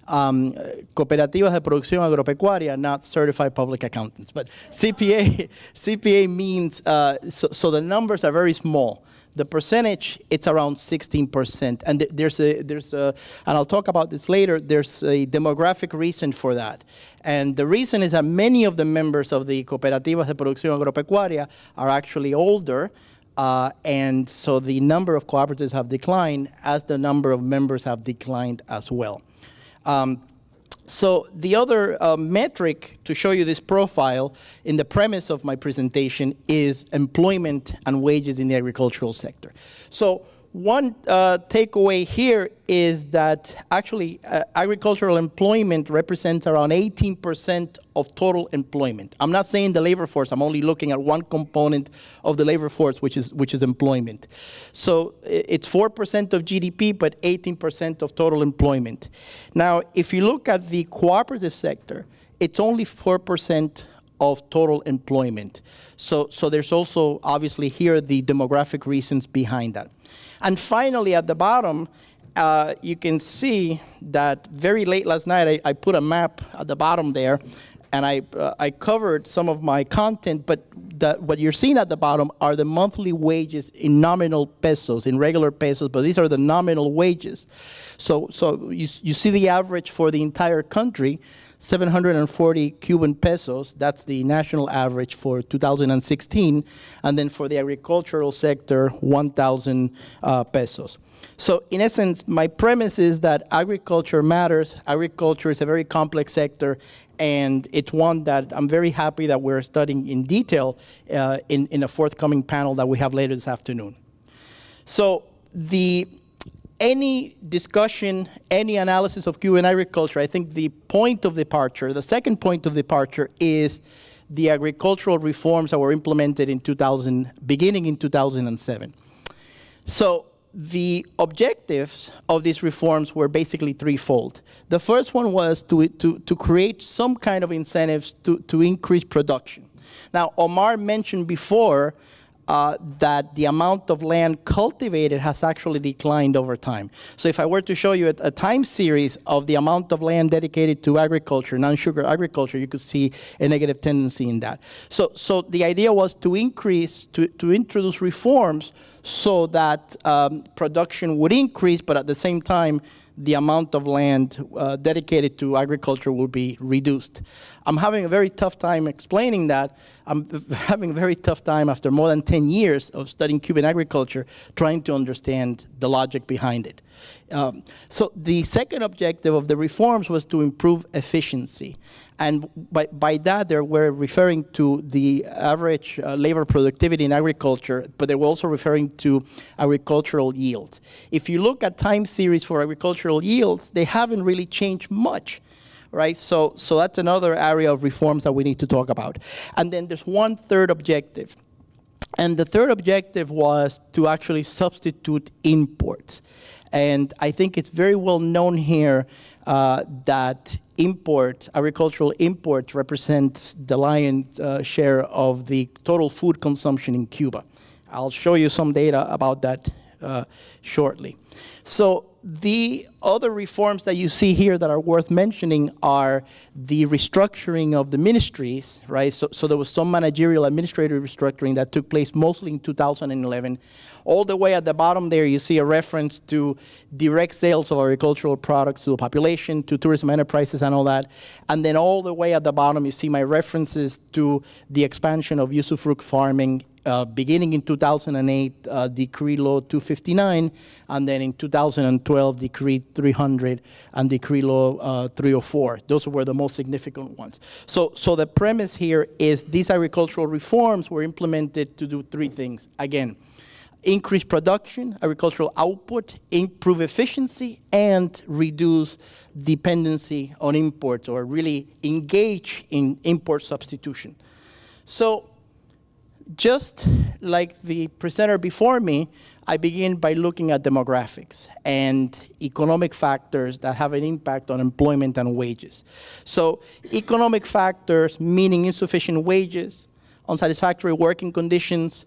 Cooperativas de Producción Agropecuaria, not certified public accountants, but CPA means, so the numbers are very small. The percentage, it's around 16%. And there's and I'll talk about this later, there's a demographic reason for that. And the reason is that many of the members of the Cooperativas de Producción Agropecuaria are actually older, and so the number of cooperatives have declined as the number of members have declined as well. So the other metric to show you this profile in the premise of my presentation is employment and wages in the agricultural sector. So One takeaway here is that actually agricultural employment represents around 18% of total employment. I'm not saying the labor force, I'm only looking at one component of the labor force, which is employment. So it's 4% of GDP, but 18% of total employment. Now, if you look at the cooperative sector, it's only 4% of total employment. So there's also, obviously, here the demographic reasons behind that. And finally, at the bottom, you can see that very late last night, I put a map at the bottom there, and I covered some of my content, but what you're seeing at the bottom are the monthly wages in nominal pesos, in regular pesos, but these are the nominal wages. So you see the average for the entire country, 740 Cuban pesos, that's the national average for 2016, and then for the agricultural sector, 1,000 pesos. So in essence, my premise is that agriculture matters. Agriculture is a very complex sector, and it's one that I'm very happy that we're studying in detail in a forthcoming panel that we have later this afternoon. So any discussion, any analysis of Cuban agriculture, I think the point of departure, the second point of departure is the agricultural reforms that were implemented in beginning in 2007. So the objectives of these reforms were basically threefold. The first one was to create some kind of incentives to increase production. Now, Omar mentioned before that the amount of land cultivated has actually declined over time. So if I were to show you a time series of the amount of land dedicated to agriculture, non-sugar agriculture, you could see a negative tendency in that. So the idea was to introduce reforms so that production would increase, but at the same time, the amount of land dedicated to agriculture will be reduced. I'm having a very tough time explaining that. I'm having a very tough time after more than 10 years of studying Cuban agriculture, trying to understand the logic behind it. So the second objective of the reforms was to improve efficiency. And by that, they were referring to the average labor productivity in agriculture, but they were also referring to agricultural yields. If you look at time series for agricultural yields, they haven't really changed much. Right, so that's another area of reforms that we need to talk about. And then there's one third objective. And the third objective was to actually substitute imports. And I think it's very well known here that agricultural imports represent the lion's share of the total food consumption in Cuba. I'll show you some data about that shortly. So the other reforms that you see here that are worth mentioning are the restructuring of the ministries, right? So there was some managerial administrative restructuring that took place mostly in 2011. All the way at the bottom there, you see a reference to direct sales of agricultural products to the population, to tourism enterprises and all that. And then all the way at the bottom, you see my references to the expansion of usufruct farming beginning in 2008, Decree Law 259, and then in 2012, Decree 300 and Decree Law 304. Those were the most significant ones. So the premise here is these agricultural reforms were implemented to do three things. Again, increase production, agricultural output, improve efficiency, and reduce dependency on imports, or really engage in import substitution. So just like the presenter before me, I begin by looking at demographics and economic factors that have an impact on employment and wages. So economic factors, meaning insufficient wages, unsatisfactory working conditions.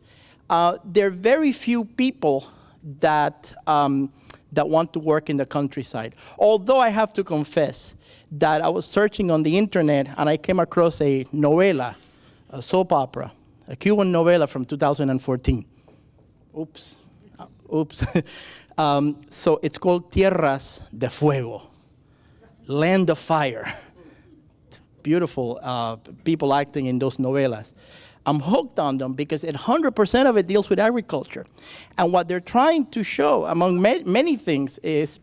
There are very few people that want to work in the countryside. Although I have to confess that I was searching on the internet and I came across a novela, a soap opera, a Cuban novela from 2014. Oops. So it's called Tierras de Fuego, Land of Fire. Beautiful people acting in those novelas. I'm hooked on them because 100% of it deals with agriculture. And what they're trying to show, among many things, is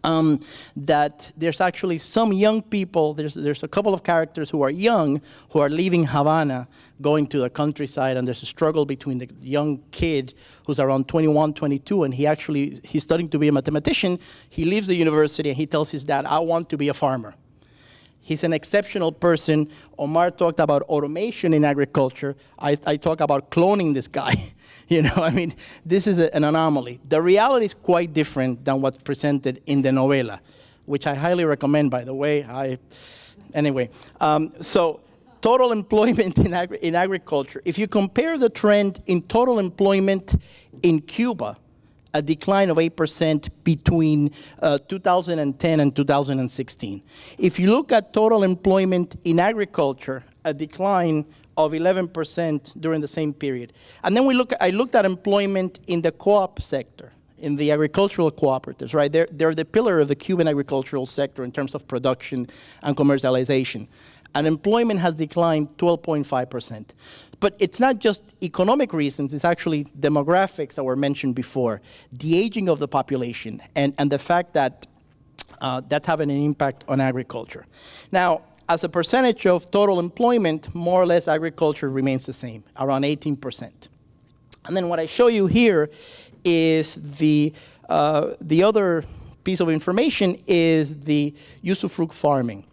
that there's actually some young people, there's a couple of characters who are young, who are leaving Havana, going to the countryside, and there's a struggle between the young kid who's around 21, 22, and he's studying to be a mathematician. He leaves the university and he tells his dad, I want to be a farmer. He's an exceptional person. Omar talked about automation in agriculture. I talk about cloning this guy. You know, I mean, this is an anomaly. The reality is quite different than what's presented in the novela, which I highly recommend, by the way. So total employment in agriculture. If you compare the trend in total employment in Cuba, a decline of 8% between 2010 and 2016. If you look at total employment in agriculture, a decline of 11% during the same period. And then I looked at employment in the co-op sector, in the agricultural cooperatives, right? They're the pillar of the Cuban agricultural sector in terms of production and commercialization. And employment has declined 12.5%. But it's not just economic reasons, it's actually demographics that were mentioned before, the aging of the population, and the fact that that's having an impact on agriculture. Now, as a percentage of total employment, more or less agriculture remains the same, around 18%. And then what I show you here is the other piece of information is the usufruct farming.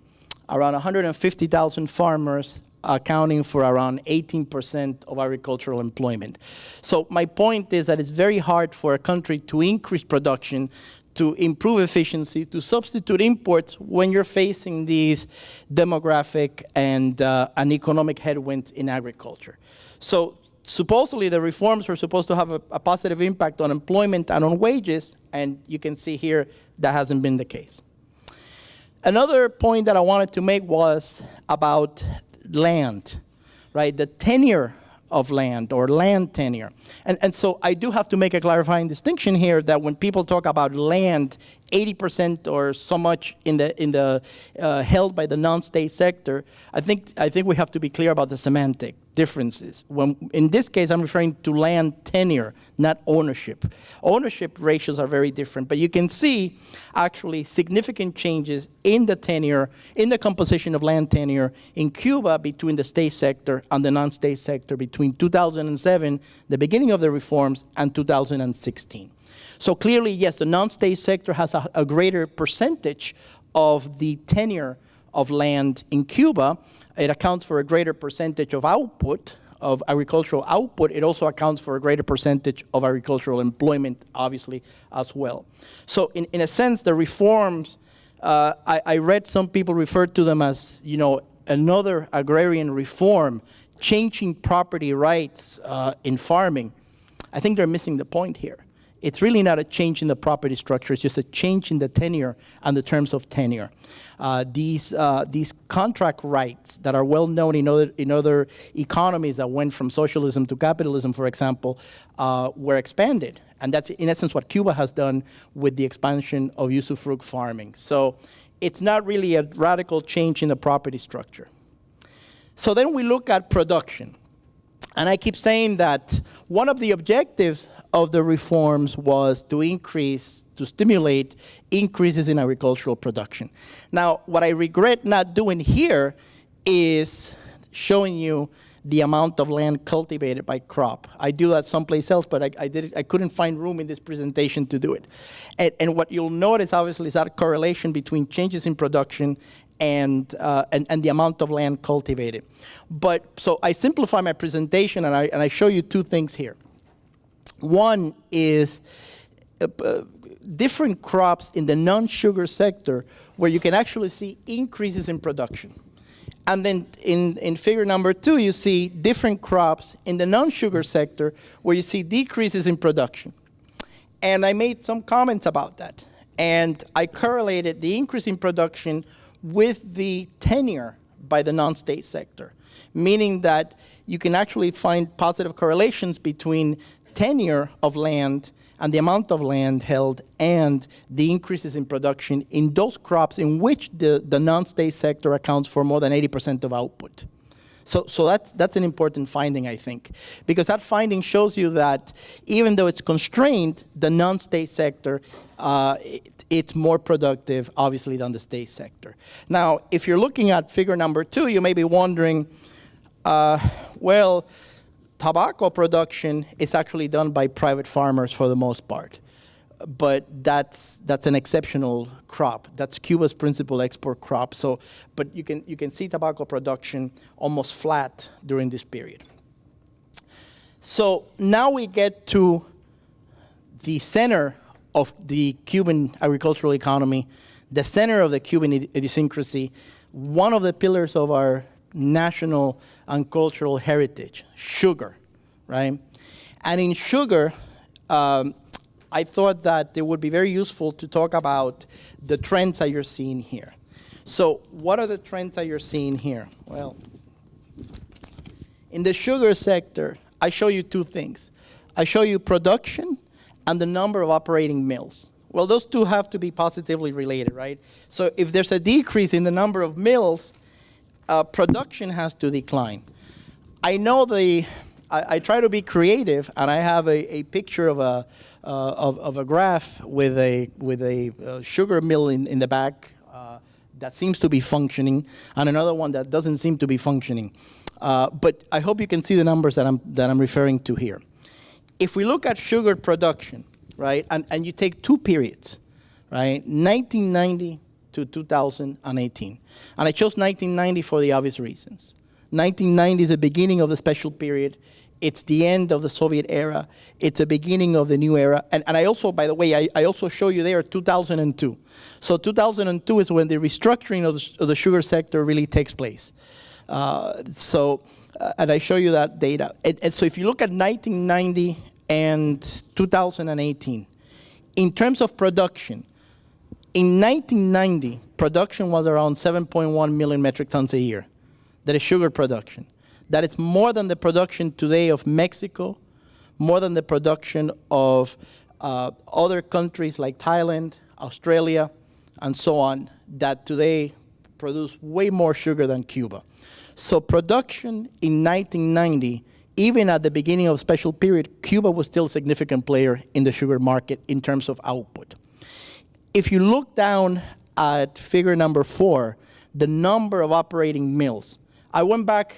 Around 150,000 farmers accounting for around 18% of agricultural employment. So my point is that it's very hard for a country to increase production, to improve efficiency, to substitute imports when you're facing these demographic and economic headwinds in agriculture. So supposedly the reforms are supposed to have a positive impact on employment and on wages, and you can see here that hasn't been the case. Another point that I wanted to make was about land, right? The tenure of land, or land tenure. And so I do have to make a clarifying distinction here that when people talk about land, 80% or so much in the held by the non-state sector, I think we have to be clear about the semantic differences. In this case, I'm referring to land tenure, not ownership. Ownership ratios are very different, but you can see actually significant changes in the tenure, in the composition of land tenure in Cuba between the state sector and the non-state sector between 2007, the beginning of the reforms, and 2016. So clearly, yes, the non-state sector has a greater percentage of the tenure of land in Cuba. It accounts for a greater percentage of output, of agricultural output. It also accounts for a greater percentage of agricultural employment, obviously, as well. So in a sense, the reforms, I read some people refer to them as, you know, another agrarian reform, changing property rights in farming. I think they're missing the point here. It's really not a change in the property structure, it's just a change in the tenure and the terms of tenure. These contract rights that are well known in other economies that went from socialism to capitalism, for example, were expanded. And that's in essence what Cuba has done with the expansion of usufruct farming. So it's not really a radical change in the property structure. So then we look at production. And I keep saying that one of the objectives of the reforms was to stimulate increases in agricultural production. Now, what I regret not doing here is showing you the amount of land cultivated by crop. I do that someplace else, but I couldn't find room in this presentation to do it. And what you'll notice, obviously, is that correlation between changes in production and the amount of land cultivated. But so I simplify my presentation, and I show you two things here. One is different crops in the non-sugar sector where you can actually see increases in production. And then in figure number 2, you see different crops in the non-sugar sector where you see decreases in production. And I made some comments about that. And I correlated the increase in production with the tenure by the non-state sector, meaning that you can actually find positive correlations between tenure of land and the amount of land held and the increases in production in those crops in which the non-state sector accounts for more than 80% of output. So that's an important finding, I think, because that finding shows you that even though it's constrained, the non-state sector it's more productive, obviously, than the state sector. Now, if you're looking at figure number 2, you may be wondering, well, tobacco production is actually done by private farmers for the most part. But that's an exceptional crop. That's Cuba's principal export crop. So, but you can see tobacco production almost flat during this period. So now we get to the center of the Cuban agricultural economy, the center of the Cuban idiosyncrasy, one of the pillars of our national and cultural heritage, sugar, right? And in sugar, I thought that it would be very useful to talk about the trends that you're seeing here. So what are the trends that you're seeing here? Well, in the sugar sector, I show you two things. I show you production and the number of operating mills. Well, those two have to be positively related, right? So if there's a decrease in the number of mills, production has to decline. I know I try to be creative, and I have a picture of a graph with a sugar mill in the back that seems to be functioning, and another one that doesn't seem to be functioning. But I hope you can see the numbers that I'm referring to here. If we look at sugar production, right, and you take two periods, right, 1990 to 2018, and I chose 1990 for the obvious reasons. 1990 is the beginning of the special period. It's the end of the Soviet era. It's the beginning of the new era. And I also, by the way, I also show you there 2002. So 2002 is when the restructuring of the sugar sector really takes place. And I show you that data. And so if you look at 1990 and 2018, in terms of production, in 1990, production was around 7.1 million metric tons a year. That is sugar production. That is more than the production today of Mexico, more than the production of other countries like Thailand, Australia, and so on, that today produce way more sugar than Cuba. So production in 1990, even at the beginning of special period, Cuba was still a significant player in the sugar market in terms of output. If you look down at figure number 4, the number of operating mills, I went back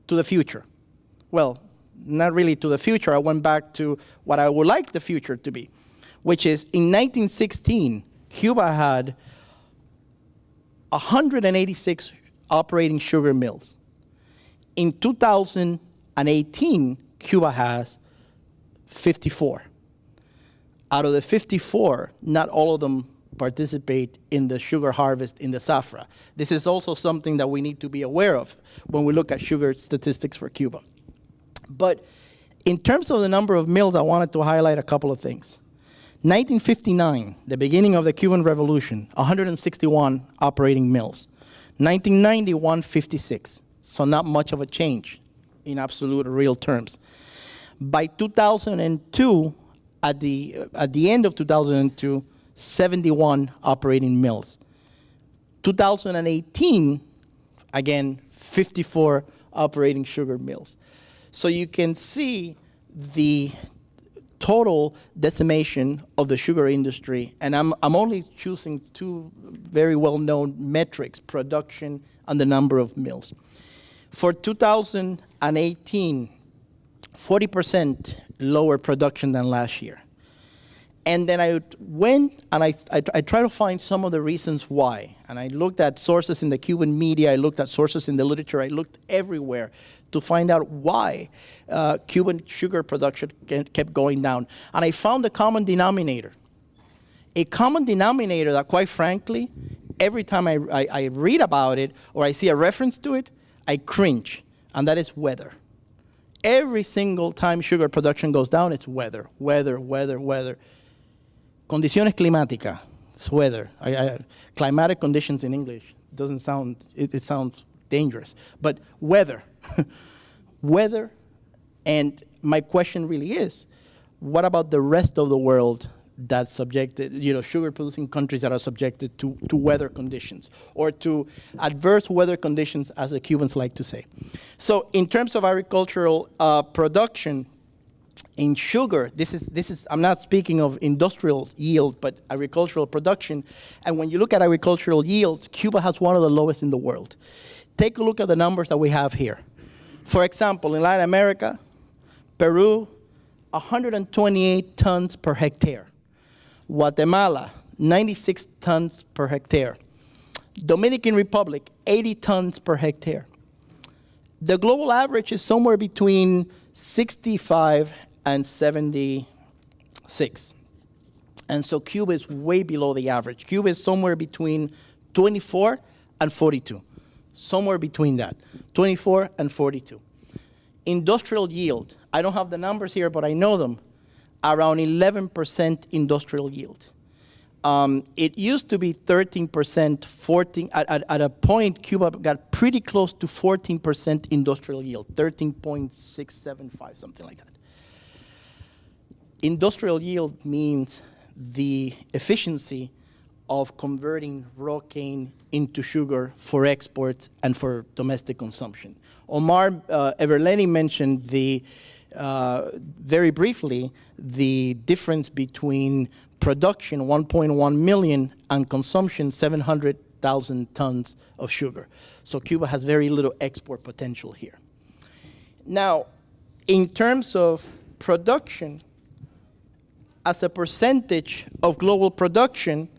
to the future. Well, not really to the future. I went back to what I would like the future to be, which is in 1916, Cuba had 186 operating sugar mills. In 2018, Cuba has 54. Out of the 54, not all of them participate in the sugar harvest in the Zafra. This is also something that we need to be aware of when we look at sugar statistics for Cuba. But in terms of the number of mills, I wanted to highlight a couple of things. 1959, the beginning of the Cuban Revolution, 161 operating mills. 1990, 156, so not much of a change in absolute or real terms. By 2002, at the end of 2002, 71 operating mills. 2018, again, 54 operating sugar mills. So you can see the total decimation of the sugar industry, and I'm only choosing two very well-known metrics, production and the number of mills. For 2018, 40% lower production than last year. And then I went and I tried to find some of the reasons why. And I looked at sources in the Cuban media, I looked at sources in the literature, I looked everywhere to find out why Cuban sugar production kept going down. And I found a common denominator. A common denominator that, quite frankly, every time I read about it or I see a reference to it, I cringe, and that is weather. Every single time sugar production goes down, it's weather, weather, weather, weather. Condiciones climáticas, it's weather. Climatic conditions in English doesn't sound, it sounds dangerous. But weather, weather, and my question really is, what about the rest of the world that's subjected, sugar-producing countries that are subjected to weather conditions or to adverse weather conditions, as the Cubans like to say. So in terms of agricultural production, In sugar, this is, I'm not speaking of industrial yield, but agricultural production. And when you look at agricultural yields, Cuba has one of the lowest in the world. Take a look at the numbers that we have here. For example, in Latin America, Peru, 128 tons per hectare. Guatemala, 96 tons per hectare. Dominican Republic, 80 tons per hectare. The global average is somewhere between 65 and 76. And so Cuba is way below the average. Cuba is somewhere between 24 and 42. Somewhere between that, 24 and 42. Industrial yield, I don't have the numbers here, but I know them, around 11% industrial yield. It used to be 13%, 14, at a point, Cuba got pretty close to 14% industrial yield, 13.675, something like that. Industrial yield means the efficiency of converting raw cane into sugar for exports and for domestic consumption. Omar Everleni mentioned very briefly the difference between production, 1.1 million, and consumption, 700,000 tons of sugar. So Cuba has very little export potential here. Now, in terms of production, as a percentage of global production,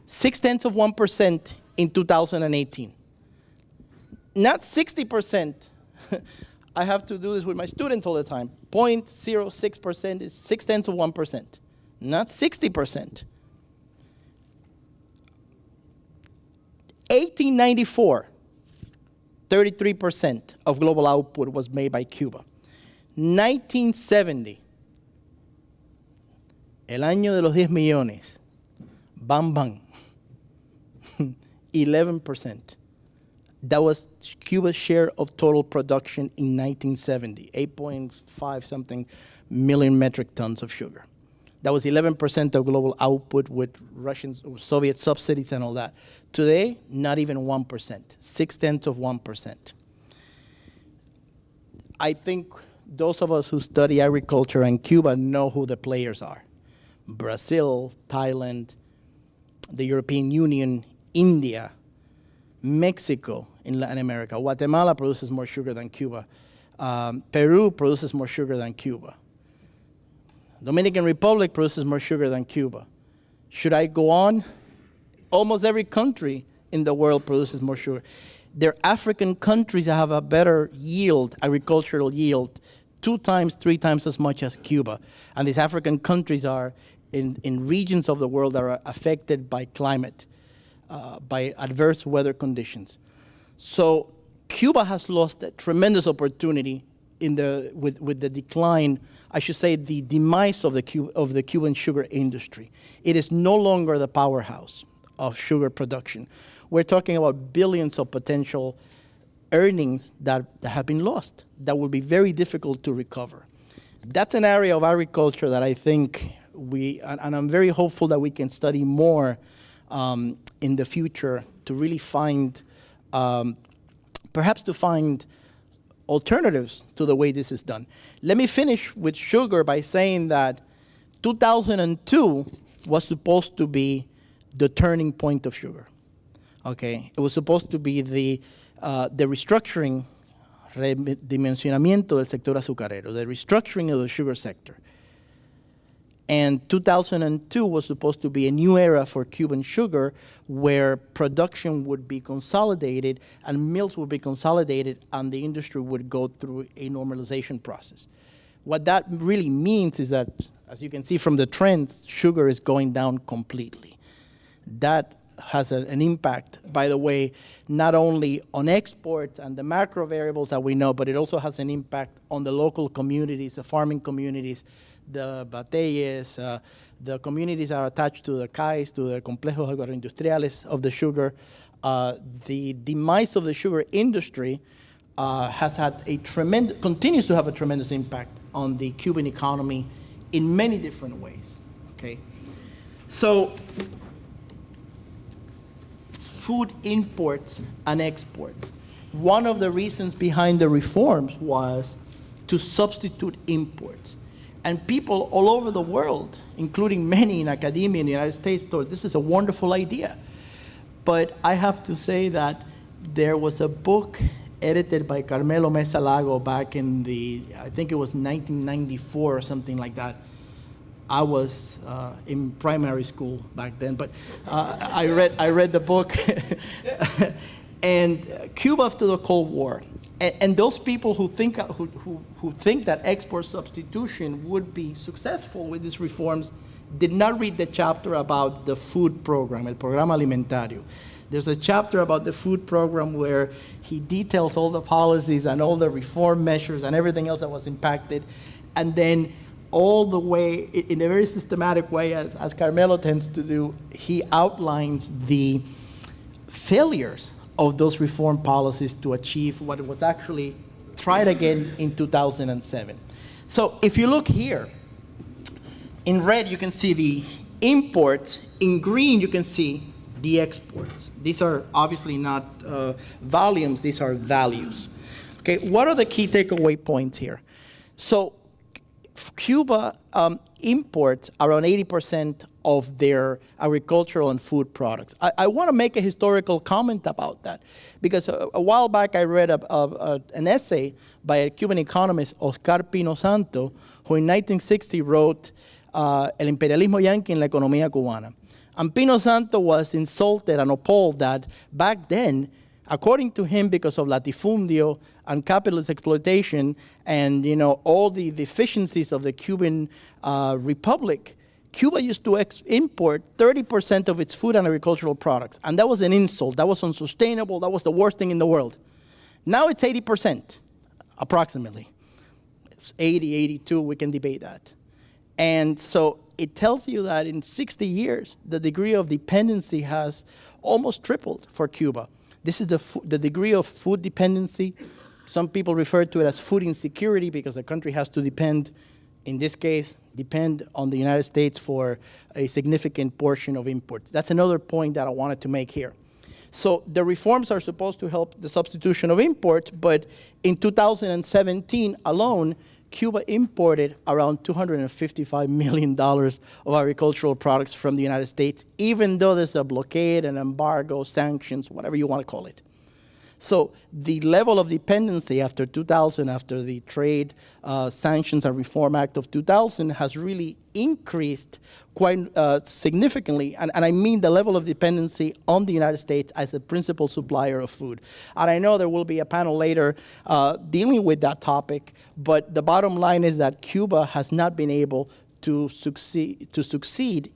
0.6% in 2018. Not 60%. I have to do this with my students all the time. 0.06% is 0.6%. Not 60%. 1894, 33% of global output was made by Cuba. 1970, el año de los 10 millones, bam, bam, 11%. That was Cuba's share of total production in 1970, 8.5 something million metric tons of sugar. That was 11% of global output with Russian, Soviet subsidies and all that. Today, not even 1%, 0.6%. I think those of us who study agriculture in Cuba know who the players are. Brazil, Thailand, the European Union, India, Mexico in Latin America. Guatemala produces more sugar than Cuba. Peru produces more sugar than Cuba. Dominican Republic produces more sugar than Cuba. Should I go on? Almost every country in the world produces more sugar. There are African countries that have a better yield, agricultural yield, 2 times, 3 times as much as Cuba. And these African countries are in regions of the world that are affected by climate, by adverse weather conditions. So Cuba has lost a tremendous opportunity with the decline, I should say the demise of the Cuban sugar industry. It is no longer the powerhouse of sugar production. We're talking about billions of potential earnings that have been lost, that will be very difficult to recover. That's an area of agriculture that I think and I'm very hopeful that we can study more in the future to really find, perhaps to find alternatives to the way this is done. Let me finish with sugar by saying that 2002 was supposed to be the turning point of sugar. Okay, it was supposed to be the restructuring, redimensionamiento del sector azucarero, the restructuring of the sugar sector. And 2002 was supposed to be a new era for Cuban sugar where production would be consolidated and mills would be consolidated and the industry would go through a normalization process. What that really means is that, as you can see from the trends, sugar is going down completely. That has an impact, by the way, not only on exports and the macro variables that we know, but it also has an impact on the local communities, the farming communities, the batalles, the communities that are attached to the CAIs, to the complejos agroindustriales of the sugar. The demise of the sugar industry has had continues to have a tremendous impact on the Cuban economy in many different ways, okay? So, food imports and exports. One of the reasons behind the reforms was to substitute imports. And people all over the world, including many in academia in the United States, thought this is a wonderful idea. But I have to say that there was a book edited by Carmelo Mesa Lago back in I think it was 1994 or something like that. I was in primary school back then, but I read the book. And Cuba after the Cold War. And those people who think that export substitution would be successful with these reforms did not read the chapter about the food program, el programa alimentario. There's a chapter about the food program where he details all the policies and all the reform measures and everything else that was impacted. And then all the way, in a very systematic way, as Carmelo tends to do, he outlines the failures of those reform policies to achieve what was actually tried again in 2007. So if you look here, in red you can see the imports, in green you can see the exports. These are obviously not volumes, these are values. Okay, what are the key takeaway points here? So Cuba imports around 80% of their agricultural and food products. I want to make a historical comment about that, because a while back I read an essay by a Cuban economist, Oscar Pino Santo, who in 1960 wrote El imperialismo yanqui en la economía cubana. And Pino Santo was insulted and appalled that back then, according to him, because of latifundio and capitalist exploitation and all the deficiencies of the Cuban Republic, Cuba used to import 30% of its food and agricultural products. And that was an insult. That was unsustainable. That was the worst thing in the world. Now it's 80%, approximately. It's 80, 82, we can debate that. And so it tells you that in 60 years, the degree of dependency has almost tripled for Cuba. This is the degree of food dependency. Some people refer to it as food insecurity because the country has to depend, in this case, depend on the United States for a significant portion of imports. That's another point that I wanted to make here. So the reforms are supposed to help the substitution of imports, but in 2017 alone, Cuba imported around $255 million of agricultural products from the United States, even though there's a blockade, an embargo, sanctions, whatever you want to call it. So the level of dependency after 2000, after the Trade Sanctions and Reform Act of 2000, has really increased quite significantly. And I mean the level of dependency on the United States as a principal supplier of food. And I know there will be a panel later dealing with that topic, but the bottom line is that Cuba has not been able to succeed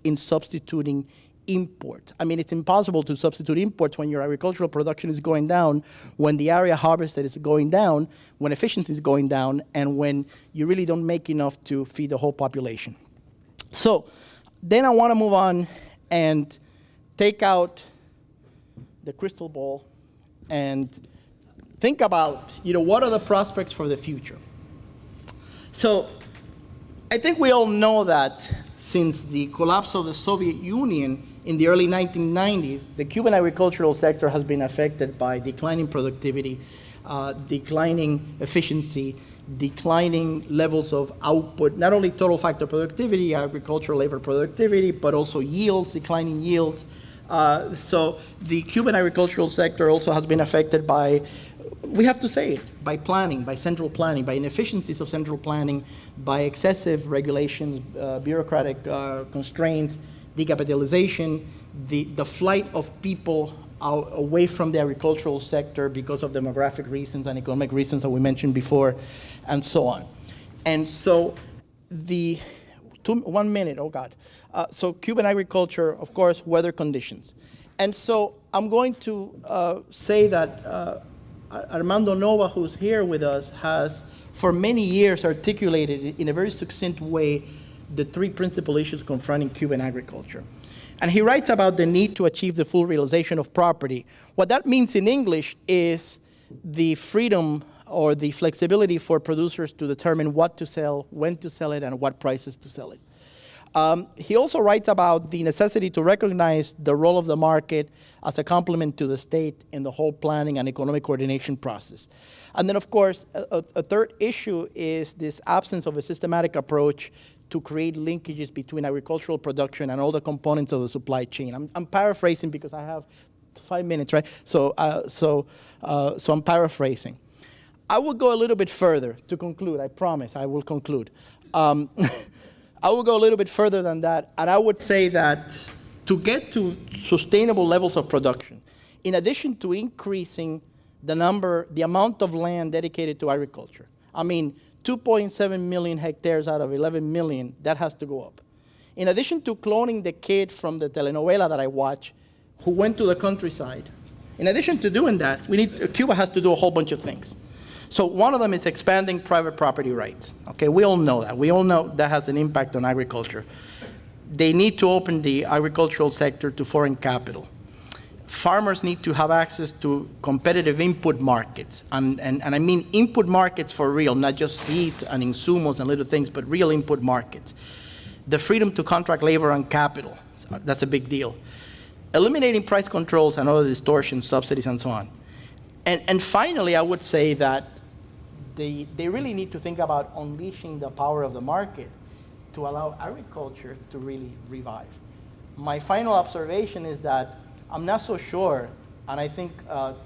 in substituting import. I mean, it's impossible to substitute imports when your agricultural production is going down, when the area harvested is going down, when efficiency is going down, and when you really don't make enough to feed the whole population. So then I want to move on and take out the crystal ball and think about, what are the prospects for the future? So I think we all know that since the collapse of the Soviet Union in the early 1990s, the Cuban agricultural sector has been affected by declining productivity, declining efficiency, declining levels of output, not only total factor productivity, agricultural labor productivity, but also yields, declining yields. So the Cuban agricultural sector also has been affected by, we have to say it, by planning, by central planning, by inefficiencies of central planning, by excessive regulations, bureaucratic constraints, decapitalization, the flight of people away from the agricultural sector because of demographic reasons and economic reasons that we mentioned before, and so on. And so so Cuban agriculture, of course, weather conditions. And so I'm going to say that Armando Nova, who's here with us, has for many years articulated in a very succinct way the three principal issues confronting Cuban agriculture. And he writes about the need to achieve the full realization of property. What that means in English is the freedom or the flexibility for producers to determine what to sell, when to sell it, and what prices to sell it. He also writes about the necessity to recognize the role of the market as a complement to the state in the whole planning and economic coordination process. And then, of course, a third issue is this absence of a systematic approach to create linkages between agricultural production and all the components of the supply chain. I'm paraphrasing because I have 5 minutes, right? So I'm paraphrasing. I will go a little bit further to conclude. I promise I will conclude. I will go a little bit further than that, and I would say that to get to sustainable levels of production, in addition to increasing the amount of land dedicated to agriculture, I mean, 2.7 million hectares out of 11 million, that has to go up. In addition to cloning the kid from the telenovela that I watch, who went to the countryside, in addition to doing that, Cuba has to do a whole bunch of things. So one of them is expanding private property rights. Okay, we all know that. We all know that has an impact on agriculture. They need to open the agricultural sector to foreign capital. Farmers need to have access to competitive input markets. And I mean input markets for real, not just seeds and insumos and little things, but real input markets. The freedom to contract labor and capital, that's a big deal. Eliminating price controls and other distortions, subsidies, and so on. And finally, I would say that they really need to think about unleashing the power of the market to allow agriculture to really revive. My final observation is that I'm not so sure, and I think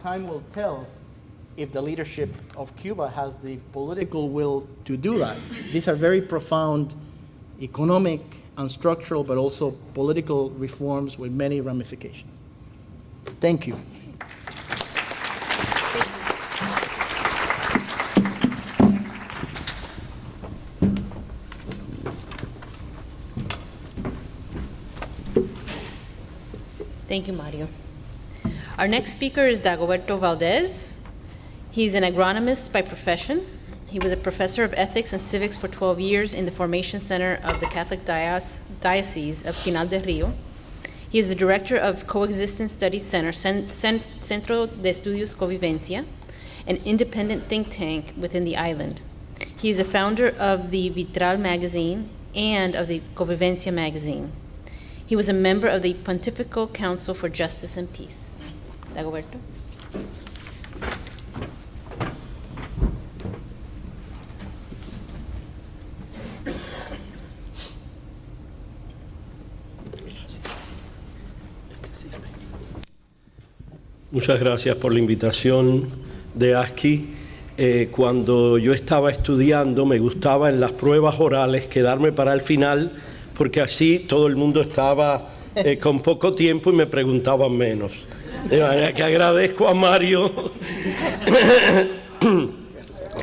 time will tell if the leadership of Cuba has the political will to do that. These are very profound economic and structural, but also political reforms with many ramifications. Thank you. Thank you, Mario. Our next speaker is Dagoberto Valdez. He's an agronomist by profession. He was a professor of ethics and civics for 12 years in the Formation Center of the Catholic Diocese of Pinal del Rio. He is the director of Coexistence Studies Center, Centro de Estudios Convivencia, an independent think tank within the island. He is a founder of the Vitral magazine and of the Convivencia magazine. He was a member of the Pontifical Council for Justice and Peace. Dagoberto. Muchas gracias por la invitación de ASCI. Cuando yo estaba estudiando, me gustaba en las pruebas orales quedarme para el final, porque así todo el mundo estaba con poco tiempo y me preguntaban menos. De manera que agradezco a Mario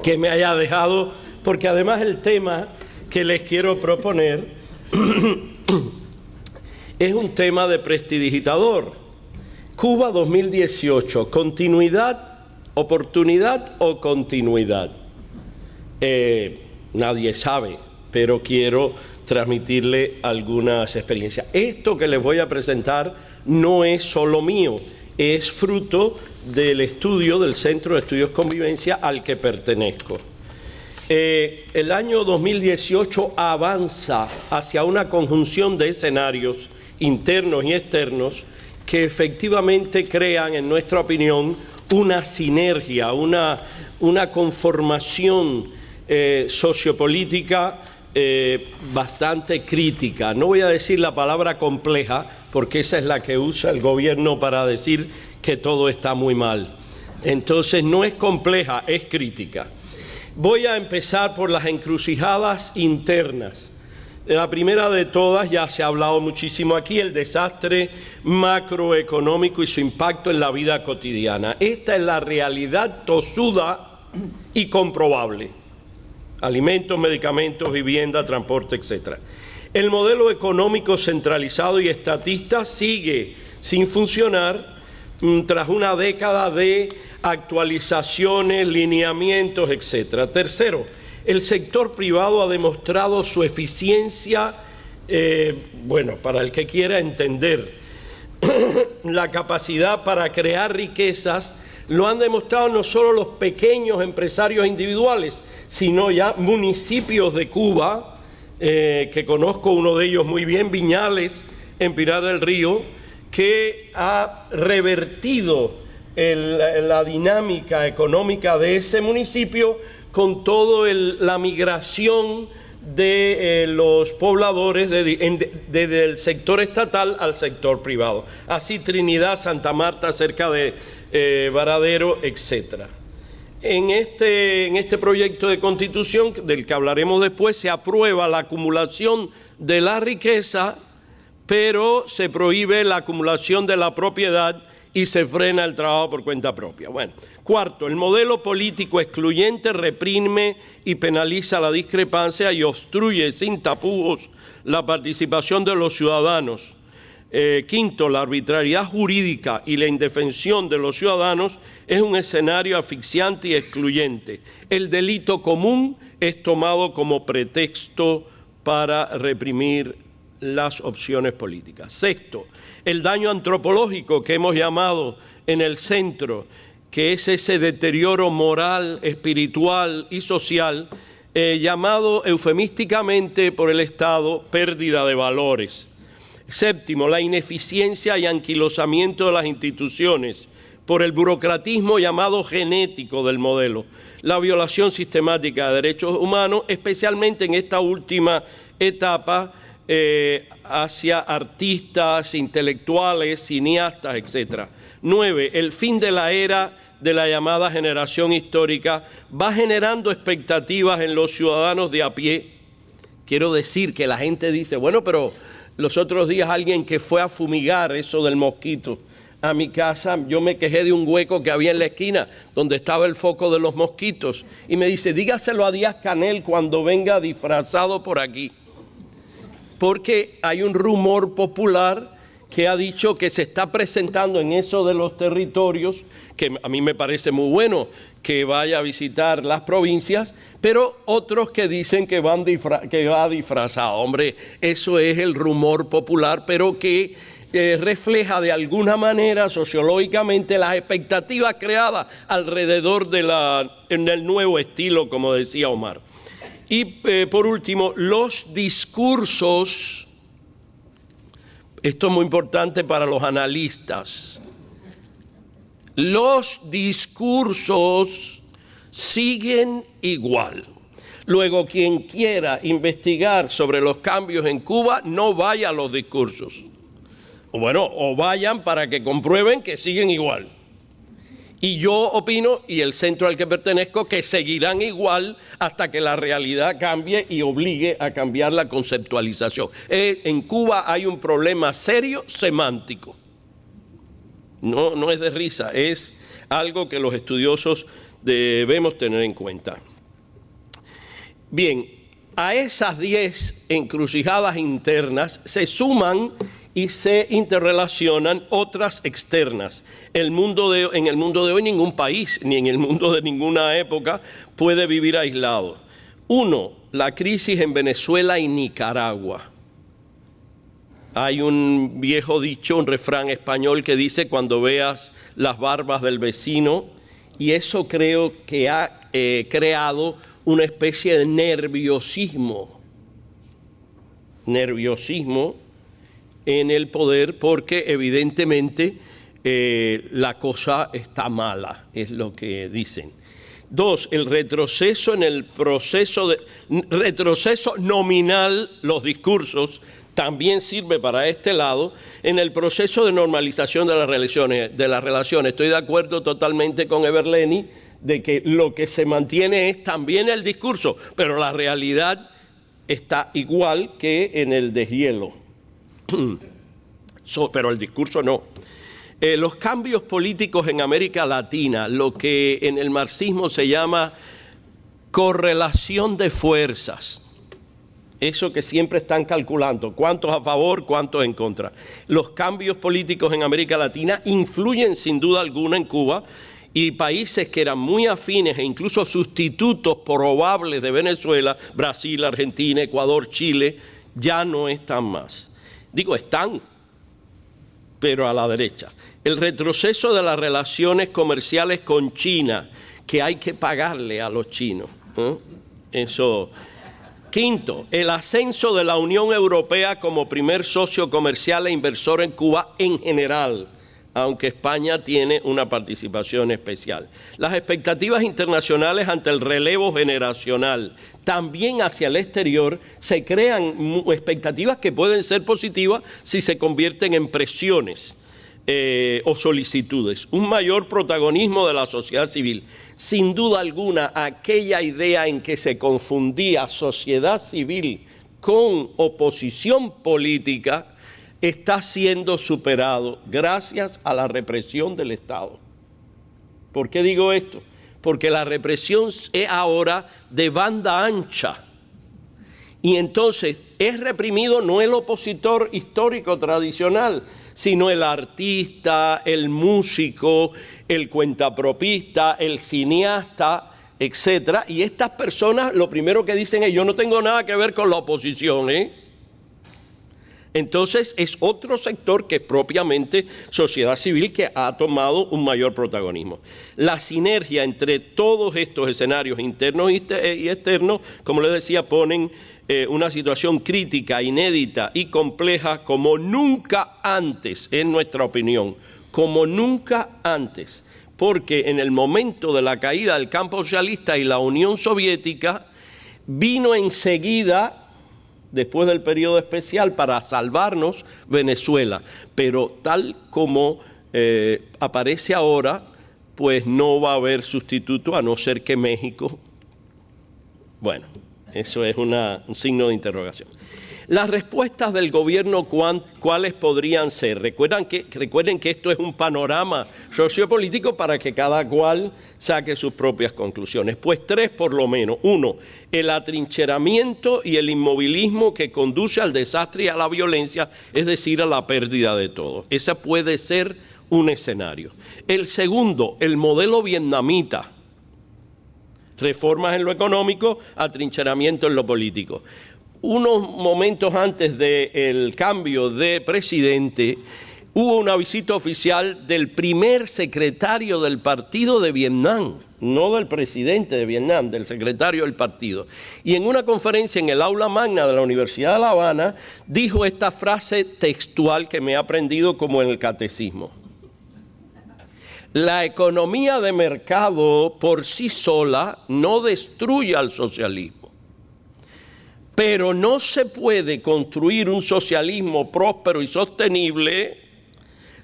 que me haya dejado, porque además el tema que les quiero proponer es un tema de prestidigitador. Cuba 2018, continuidad, oportunidad o continuidad. Nadie sabe, pero quiero transmitirle algunas experiencias. Esto que les voy a presentar no es solo mío, es fruto del estudio del Centro de Estudios Convivencia al que pertenezco. El año 2018 avanza hacia una conjunción de escenarios internos y externos que efectivamente crean, en nuestra opinión, una sinergia, una conformación sociopolítica bastante crítica. No voy a decir la palabra compleja, porque esa es la que usa el gobierno para decir que todo está muy mal. Entonces no es compleja, es crítica. Voy a empezar por las encrucijadas internas. La primera de todas, ya se ha hablado muchísimo aquí, el desastre macroeconómico y su impacto en la vida cotidiana. Esta es la realidad tosuda y comprobable. Alimentos, medicamentos, vivienda, transporte, etc. El modelo económico centralizado y estatista sigue sin funcionar tras una década de actualizaciones, lineamientos, etc. Tercero, el sector privado ha demostrado su eficiencia, para el que quiera entender, la capacidad para crear riquezas, lo han demostrado no solo los pequeños empresarios individuales, sino ya municipios de Cuba, que conozco uno de ellos muy bien, Viñales, en Pinar del Río, que ha revertido la dinámica económica de ese municipio con toda la migración de los pobladores desde el sector estatal al sector privado. Así Trinidad, Santa Marta, cerca de Varadero, etc. En este proyecto de constitución, del que hablaremos después, se aprueba la acumulación de la riqueza, pero se prohíbe la acumulación de la propiedad y se frena el trabajo por cuenta propia. Bueno, cuarto, el modelo político excluyente reprime y penaliza la discrepancia y obstruye sin tapujos la participación de los ciudadanos. Quinto, la arbitrariedad jurídica y la indefensión de los ciudadanos es un escenario asfixiante y excluyente. El delito común es tomado como pretexto para reprimir las opciones políticas. Sexto, el daño antropológico que hemos llamado en el centro, que es ese deterioro moral, espiritual y social, llamado eufemísticamente por el Estado pérdida de valores. Séptimo, la ineficiencia y anquilosamiento de las instituciones por el burocratismo llamado genético del modelo, la violación sistemática de derechos humanos, especialmente en esta última etapa, hacia artistas, intelectuales, cineastas, etc. 9. El fin de la era de la llamada generación histórica va generando expectativas en los ciudadanos de a pie. Quiero decir que la gente dice, bueno, pero los otros días alguien que fue a fumigar eso del mosquito a mi casa, yo me quejé de un hueco que había en la esquina donde estaba el foco de los mosquitos y me dice, dígaselo a Díaz-Canel cuando venga disfrazado por aquí. Porque hay un rumor popular que ha dicho que se está presentando en eso de los territorios, que a mí me parece muy bueno que vaya a visitar las provincias, pero otros que dicen que va disfrazado. Hombre, eso es el rumor popular, pero que refleja de alguna manera sociológicamente las expectativas creadas alrededor del nuevo estilo, como decía Omar. Y por último, los discursos, esto es muy importante para los analistas, los discursos siguen igual. Luego, quien quiera investigar sobre los cambios en Cuba, no vaya a los discursos. O vayan para que comprueben que siguen igual. Y yo opino, y el centro al que pertenezco, que seguirán igual hasta que la realidad cambie y obligue a cambiar la conceptualización. En Cuba hay un problema serio semántico. No es de risa, es algo que los estudiosos debemos tener en cuenta. Bien, a esas 10 encrucijadas internas se suman y se interrelacionan otras externas. En el mundo de hoy ningún país, ni en el mundo de ninguna época, puede vivir aislado. 1. La crisis en Venezuela y Nicaragua. Hay un viejo dicho, un refrán español que dice, cuando veas las barbas del vecino, y eso creo que ha creado una especie de nerviosismo en el poder, porque evidentemente la cosa está mala, es lo que dicen. 2, el retroceso en el retroceso nominal, los discursos, también sirve para este lado, en el proceso de normalización de las relaciones. Estoy de acuerdo totalmente con Everleni de que lo que se mantiene es también el discurso, pero la realidad está igual que en el deshielo. Pero el discurso no. Los cambios políticos en América Latina, lo que en el marxismo se llama correlación de fuerzas, eso que siempre están calculando, cuántos a favor, cuántos en contra. Los cambios políticos en América Latina influyen sin duda alguna en Cuba, y países que eran muy afines e incluso sustitutos probables de Venezuela, Brasil, Argentina, Ecuador, Chile, ya no están más. Digo, están, pero a la derecha. El retroceso de las relaciones comerciales con China, que hay que pagarle a los chinos, eso. Quinto, el ascenso de la Unión Europea como primer socio comercial e inversor en Cuba en general, aunque España tiene una participación especial. Las expectativas internacionales ante el relevo generacional, también hacia el exterior, se crean expectativas que pueden ser positivas si se convierten en presiones o solicitudes. Un mayor protagonismo de la sociedad civil. Sin duda alguna, aquella idea en que se confundía sociedad civil con oposición política está siendo superado gracias a la represión del Estado. ¿Por qué digo esto? Porque la represión es ahora de banda ancha. Y entonces es reprimido no el opositor histórico tradicional, sino el artista, el músico, el cuentapropista, el cineasta, etc. Y estas personas lo primero que dicen es: yo no tengo nada que ver con la oposición, Entonces es otro sector que es propiamente sociedad civil que ha tomado un mayor protagonismo. La sinergia entre todos estos escenarios internos y externos, como les decía, ponen una situación crítica, inédita y compleja como nunca antes, en nuestra opinión, como nunca antes. Porque en el momento de la caída del campo socialista y la Unión Soviética, vino enseguida, después del periodo especial, para salvarnos Venezuela. Pero tal como aparece ahora, pues no va a haber sustituto a no ser que México. Bueno, eso es un signo de interrogación. Las respuestas del gobierno, ¿cuáles podrían ser? Recuerden que esto es un panorama sociopolítico para que cada cual saque sus propias conclusiones. Pues tres por lo menos. Uno, el atrincheramiento y el inmovilismo que conduce al desastre y a la violencia, es decir, a la pérdida de todo. Ese puede ser un escenario. El segundo, el modelo vietnamita. Reformas en lo económico, atrincheramiento en lo político. Unos momentos antes del cambio de presidente, hubo una visita oficial del primer secretario del partido de Vietnam, no del presidente de Vietnam, del secretario del partido. Y en una conferencia en el aula magna de la Universidad de La Habana, dijo esta frase textual que me he aprendido como en el catecismo. La economía de mercado por sí sola no destruye al socialismo. Pero no se puede construir un socialismo próspero y sostenible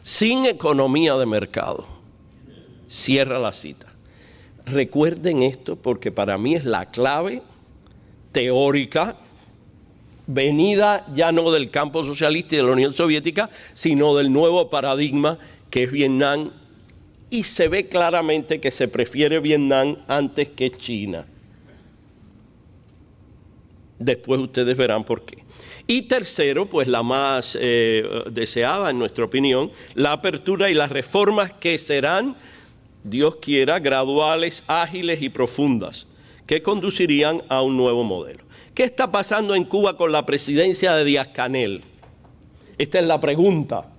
sin economía de mercado. Cierra la cita. Recuerden esto porque para mí es la clave teórica, venida ya no del campo socialista y de la Unión Soviética, sino del nuevo paradigma que es Vietnam. Y se ve claramente que se prefiere Vietnam antes que China. Después ustedes verán por qué. Y tercero, pues la más deseada en nuestra opinión, la apertura y las reformas que serán, Dios quiera, graduales, ágiles y profundas, que conducirían a un nuevo modelo. ¿Qué está pasando en Cuba con la presidencia de Díaz-Canel? Esta es la pregunta.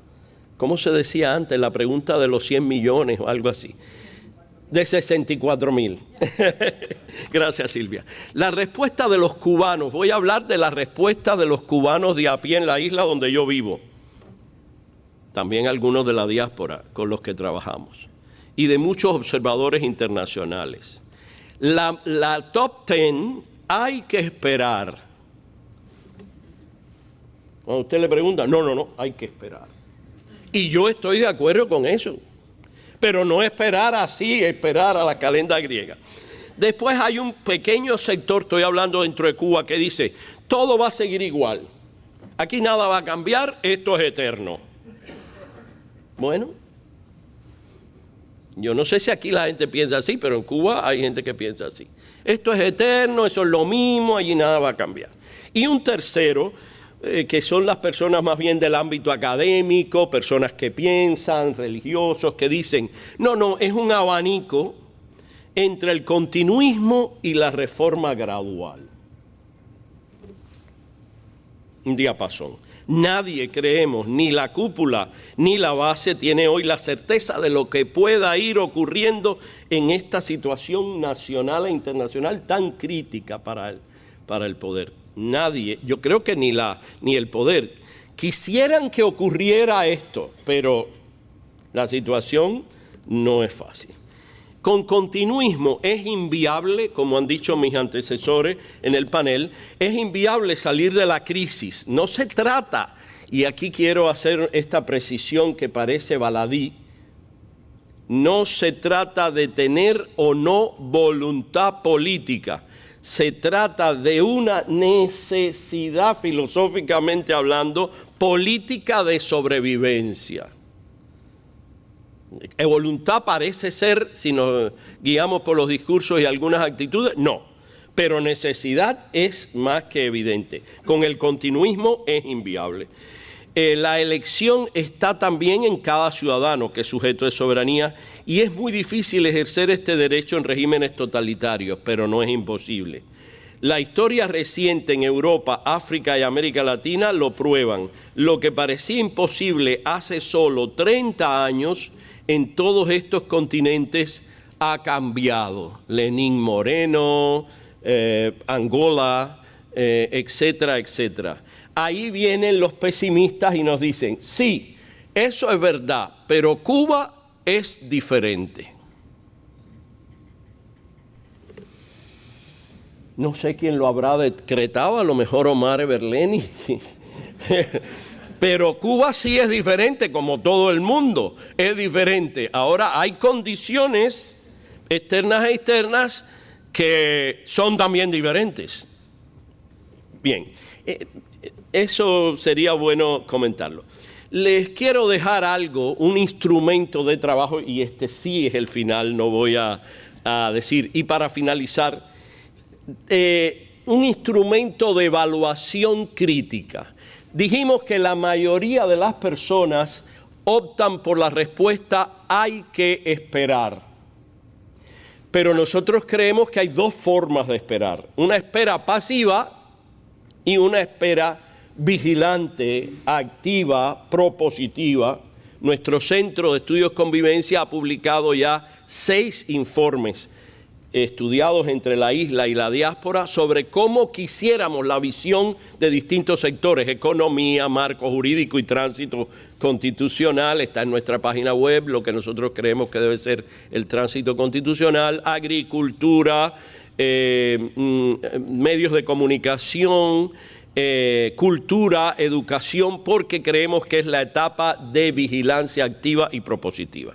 ¿Cómo se decía antes? La pregunta de los 100 millones o algo así. De 64,000. Gracias, Silvia. La respuesta de los cubanos. Voy a hablar de la respuesta de los cubanos de a pie en la isla donde yo vivo. También algunos de la diáspora con los que trabajamos. Y de muchos observadores internacionales. La top 10 hay que esperar. Cuando usted le pregunta, no, hay que esperar. Y yo estoy de acuerdo con eso. Pero no esperar así, esperar a la calenda griega. Después hay un pequeño sector, estoy hablando dentro de Cuba, que dice, todo va a seguir igual. Aquí nada va a cambiar, esto es eterno. Bueno, yo no sé si aquí la gente piensa así, pero en Cuba hay gente que piensa así. Esto es eterno, eso es lo mismo, allí nada va a cambiar. Y un tercero, que son las personas más bien del ámbito académico, personas que piensan, religiosos, que dicen, no, es un abanico entre el continuismo y la reforma gradual. Un diapasón. Nadie, creemos, ni la cúpula ni la base tiene hoy la certeza de lo que pueda ir ocurriendo en esta situación nacional e internacional tan crítica para el poder. nadie, yo creo que ni el poder, quisieran que ocurriera esto, pero la situación no es fácil. Con continuismo es inviable, como han dicho mis antecesores en el panel, es inviable salir de la crisis. No se trata, y aquí quiero hacer esta precisión que parece baladí, no se trata de tener o no voluntad política. Se trata de una necesidad, filosóficamente hablando, política de sobrevivencia. Voluntad parece ser, si nos guiamos por los discursos y algunas actitudes, no. Pero necesidad es más que evidente. Con el continuismo es inviable. La elección está también en cada ciudadano que es sujeto de soberanía y es muy difícil ejercer este derecho en regímenes totalitarios, pero no es imposible. La historia reciente en Europa, África y América Latina lo prueban. Lo que parecía imposible hace solo 30 años en todos estos continentes ha cambiado. Lenín Moreno, Angola, etcétera, etcétera. Ahí vienen los pesimistas y nos dicen, sí, eso es verdad, pero Cuba es diferente. No sé quién lo habrá decretado, a lo mejor Omar Berleni. Pero Cuba sí es diferente, como todo el mundo es diferente. Ahora hay condiciones externas e internas que son también diferentes. Bien, eso sería bueno comentarlo. Les quiero dejar algo, un instrumento de trabajo, y este sí es el final, no voy a decir. Y para finalizar, un instrumento de evaluación crítica. Dijimos que la mayoría de las personas optan por la respuesta hay que esperar. Pero nosotros creemos que hay dos formas de esperar. Una espera pasiva y una espera vigilante, activa, propositiva. Nuestro Centro de Estudios Convivencia ha publicado ya 6 informes estudiados entre la isla y la diáspora sobre cómo quisiéramos la visión de distintos sectores, economía, marco jurídico y tránsito constitucional. Está en nuestra página web lo que nosotros creemos que debe ser el tránsito constitucional, agricultura, medios de comunicación, cultura, educación, porque creemos que es la etapa de vigilancia activa y propositiva.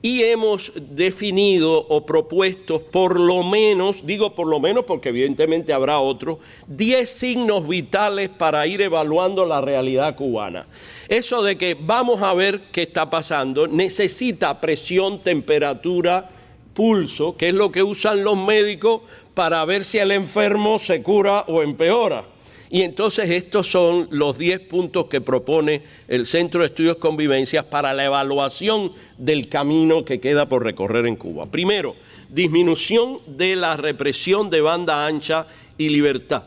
Y hemos definido o propuesto por lo menos, digo por lo menos porque evidentemente habrá otros, 10 signos vitales para ir evaluando la realidad cubana. Eso de que vamos a ver qué está pasando necesita presión, temperatura, pulso, que es lo que usan los médicos para ver si el enfermo se cura o empeora. Y entonces estos son los 10 puntos que propone el Centro de Estudios Convivencias para la evaluación del camino que queda por recorrer en Cuba. Primero, disminución de la represión de banda ancha y libertad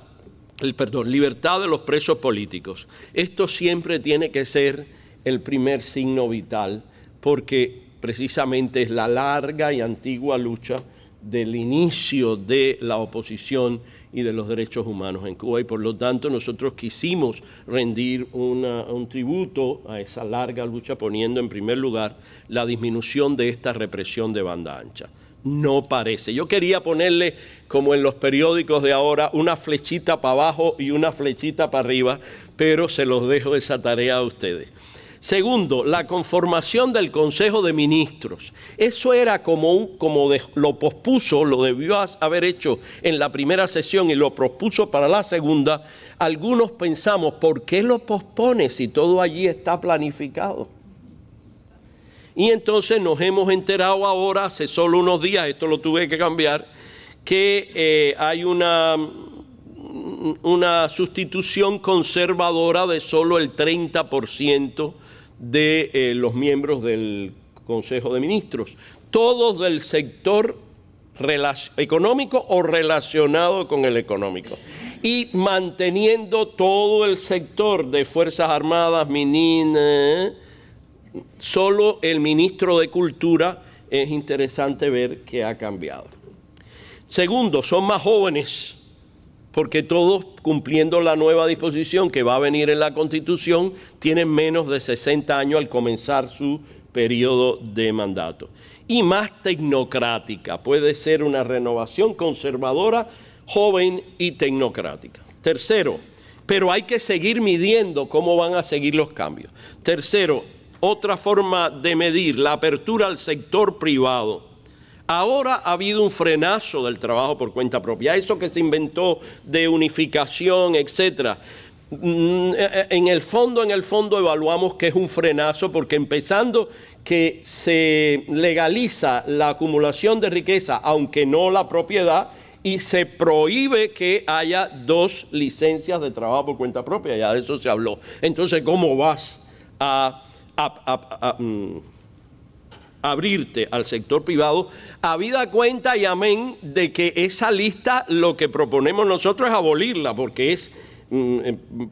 de los presos políticos. Esto siempre tiene que ser el primer signo vital porque precisamente es la larga y antigua lucha del inicio de la oposición y de los derechos humanos en Cuba y por lo tanto nosotros quisimos rendir un tributo a esa larga lucha poniendo en primer lugar la disminución de esta represión de banda ancha. No parece. Yo quería ponerle, como en los periódicos de ahora, una flechita para abajo y una flechita para arriba, pero se los dejo esa tarea a ustedes. Segundo, la conformación del Consejo de Ministros. Eso era lo pospuso, lo debió haber hecho en la primera sesión y lo pospuso para la segunda. Algunos pensamos, ¿por qué lo pospone si todo allí está planificado? Y entonces nos hemos enterado ahora, hace solo unos días, esto lo tuve que cambiar, que hay una sustitución conservadora de solo el 30% de los miembros del Consejo de Ministros, todos del sector económico o relacionado con el económico, y manteniendo todo el sector de Fuerzas Armadas, Minin, solo el ministro de Cultura es interesante ver que ha cambiado. Segundo, son más jóvenes, porque todos, cumpliendo la nueva disposición que va a venir en la Constitución, tienen menos de 60 años al comenzar su periodo de mandato. Y más tecnocrática, puede ser una renovación conservadora, joven y tecnocrática. Tercero, pero hay que seguir midiendo cómo van a seguir los cambios. Tercero, otra forma de medir la apertura al sector privado. Ahora ha habido un frenazo del trabajo por cuenta propia, eso que se inventó de unificación, etcétera. En el fondo evaluamos que es un frenazo, porque empezando que se legaliza la acumulación de riqueza, aunque no la propiedad, y se prohíbe que haya 2 licencias de trabajo por cuenta propia, ya de eso se habló. Entonces, ¿cómo vas a abrirte al sector privado? Habida cuenta y amén de que esa lista, lo que proponemos nosotros es abolirla, porque es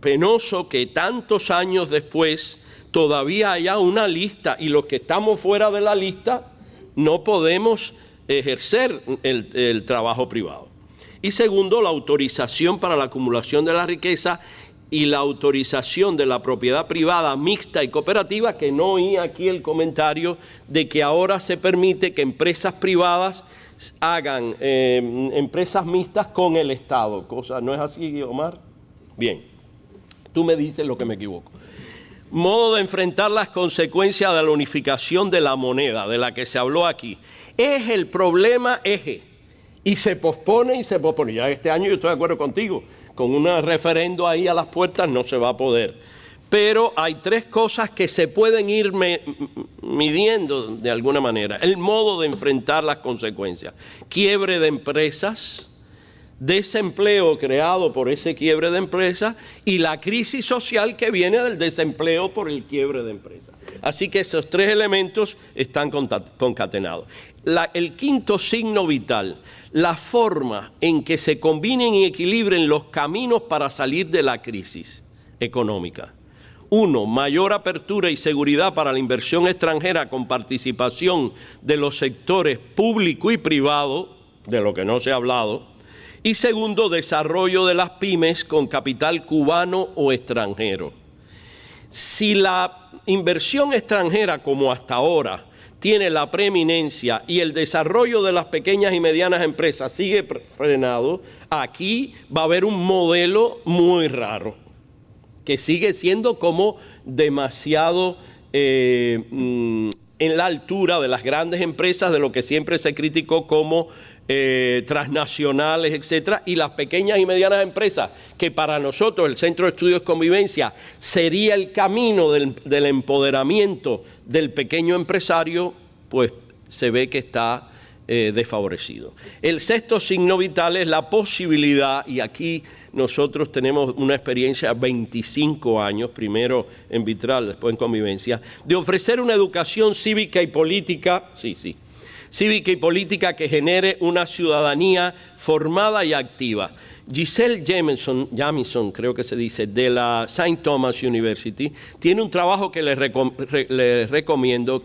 penoso que tantos años después todavía haya una lista y los que estamos fuera de la lista no podemos ejercer el trabajo privado. Y segundo, la autorización para la acumulación de la riqueza y la autorización de la propiedad privada mixta y cooperativa, que no oí aquí el comentario de que ahora se permite que empresas privadas hagan empresas mixtas con el Estado. ¿No es así, Omar? Bien, tú me dices lo que me equivoco. Modo de enfrentar las consecuencias de la unificación de la moneda, de la que se habló aquí. Es el problema eje. Y se pospone y se pospone. Ya este año yo estoy de acuerdo contigo. Con un referendo ahí a las puertas no se va a poder. Pero hay 3 cosas que se pueden ir midiendo de alguna manera. El modo de enfrentar las consecuencias. Quiebre de empresas, desempleo creado por ese quiebre de empresas y la crisis social que viene del desempleo por el quiebre de empresas. Así que esos 3 elementos están concatenados. El quinto signo vital, la forma en que se combinen y equilibren los caminos para salir de la crisis económica. 1. Mayor apertura y seguridad para la inversión extranjera con participación de los sectores público y privado, de lo que no se ha hablado. Y segundo, desarrollo de las pymes con capital cubano o extranjero. Si la inversión extranjera, como hasta ahora, tiene la preeminencia y el desarrollo de las pequeñas y medianas empresas sigue frenado, aquí va a haber un modelo muy raro, que sigue siendo como demasiado en la altura de las grandes empresas, de lo que siempre se criticó como transnacionales, etcétera, y las pequeñas y medianas empresas, que para nosotros el Centro de Estudios Convivencia sería el camino del empoderamiento del pequeño empresario, pues se ve que está desfavorecido. El sexto signo vital es la posibilidad, y aquí nosotros tenemos una experiencia de 25 años, primero en Vitral, después en Convivencia, de ofrecer una educación cívica y política, cívica y política que genere una ciudadanía formada y activa. Giselle Jamison, creo que se dice, de la St. Thomas University, tiene un trabajo que les recomiendo,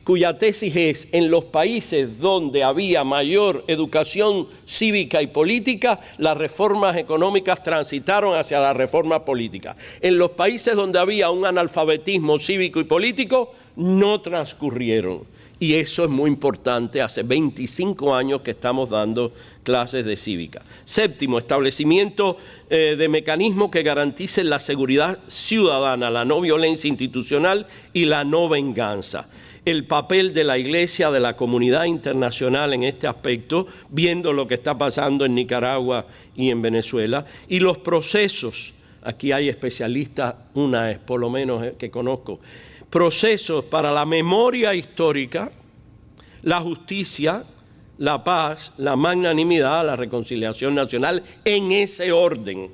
cuya tesis es: en los países donde había mayor educación cívica y política, las reformas económicas transitaron hacia la reforma política. En los países donde había un analfabetismo cívico y político, no transcurrieron. Y eso es muy importante. Hace 25 años que estamos dando clases de cívica. Séptimo, establecimiento de mecanismos que garanticen la seguridad ciudadana, la no violencia institucional y la no venganza. El papel de la Iglesia, de la comunidad internacional en este aspecto, viendo lo que está pasando en Nicaragua y en Venezuela, y los procesos, aquí hay especialistas, una es por lo menos que conozco, procesos para la memoria histórica, la justicia, la paz, la magnanimidad, la reconciliación nacional, en ese orden.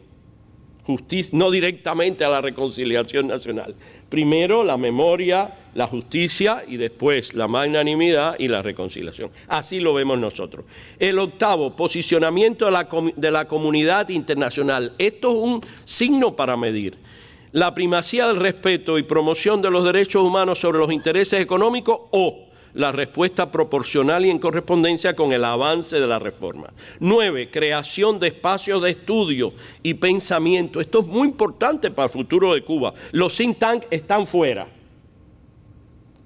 Justicia, no directamente a la reconciliación nacional. Primero la memoria, la justicia y después la magnanimidad y la reconciliación. Así lo vemos nosotros. El octavo, posicionamiento de la comunidad internacional. Esto es un signo para medir. La primacía del respeto y promoción de los derechos humanos sobre los intereses económicos o la respuesta proporcional y en correspondencia con el avance de la reforma. 9, creación de espacios de estudio y pensamiento. Esto es muy importante para el futuro de Cuba. Los think tanks están fuera,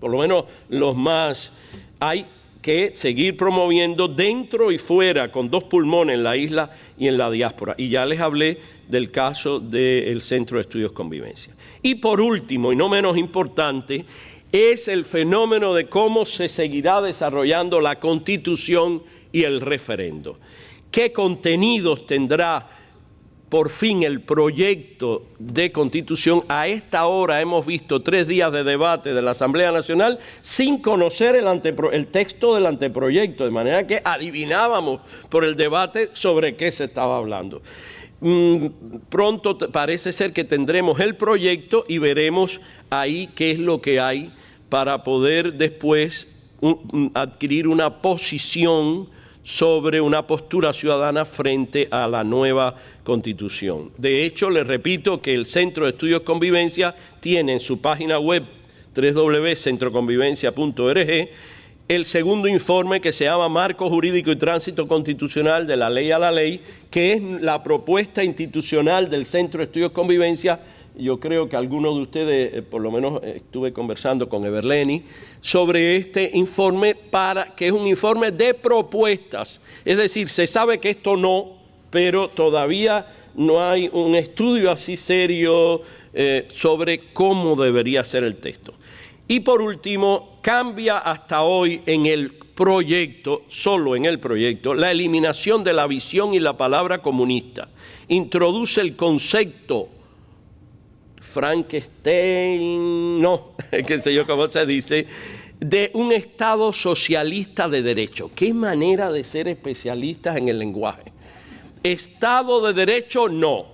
por lo menos los más. Hay que seguir promoviendo dentro y fuera, con 2 pulmones en la isla y en la diáspora. Y ya les hablé del caso del Centro de Estudios Convivencia. Y por último, y no menos importante, es el fenómeno de cómo se seguirá desarrollando la Constitución y el referendo. ¿Qué contenidos tendrá por fin el proyecto de Constitución? A esta hora hemos visto 3 días de debate de la Asamblea Nacional sin conocer el texto del anteproyecto, de manera que adivinábamos por el debate sobre qué se estaba hablando. Pronto parece ser que tendremos el proyecto y veremos ahí qué es lo que hay para poder después adquirir una posición sobre una postura ciudadana frente a la nueva Constitución. De hecho, les repito que el Centro de Estudios Convivencia tiene en su página web www.centroconvivencia.org el segundo informe que se llama Marco Jurídico y Tránsito Constitucional de la Ley a la Ley, que es la propuesta institucional del Centro de Estudios Convivencia. Yo creo que algunos de ustedes, por lo menos estuve conversando con Everleni sobre este informe, que es un informe de propuestas. Es decir, se sabe que esto no, pero todavía no hay un estudio así serio sobre cómo debería ser el texto. Y por último, cambia hasta hoy en el proyecto, solo en el proyecto, la eliminación de la visión y la palabra comunista. Introduce el concepto Frankenstein, no, qué sé yo cómo se dice, de un Estado socialista de derecho. Qué manera de ser especialistas en el lenguaje. Estado de derecho, no.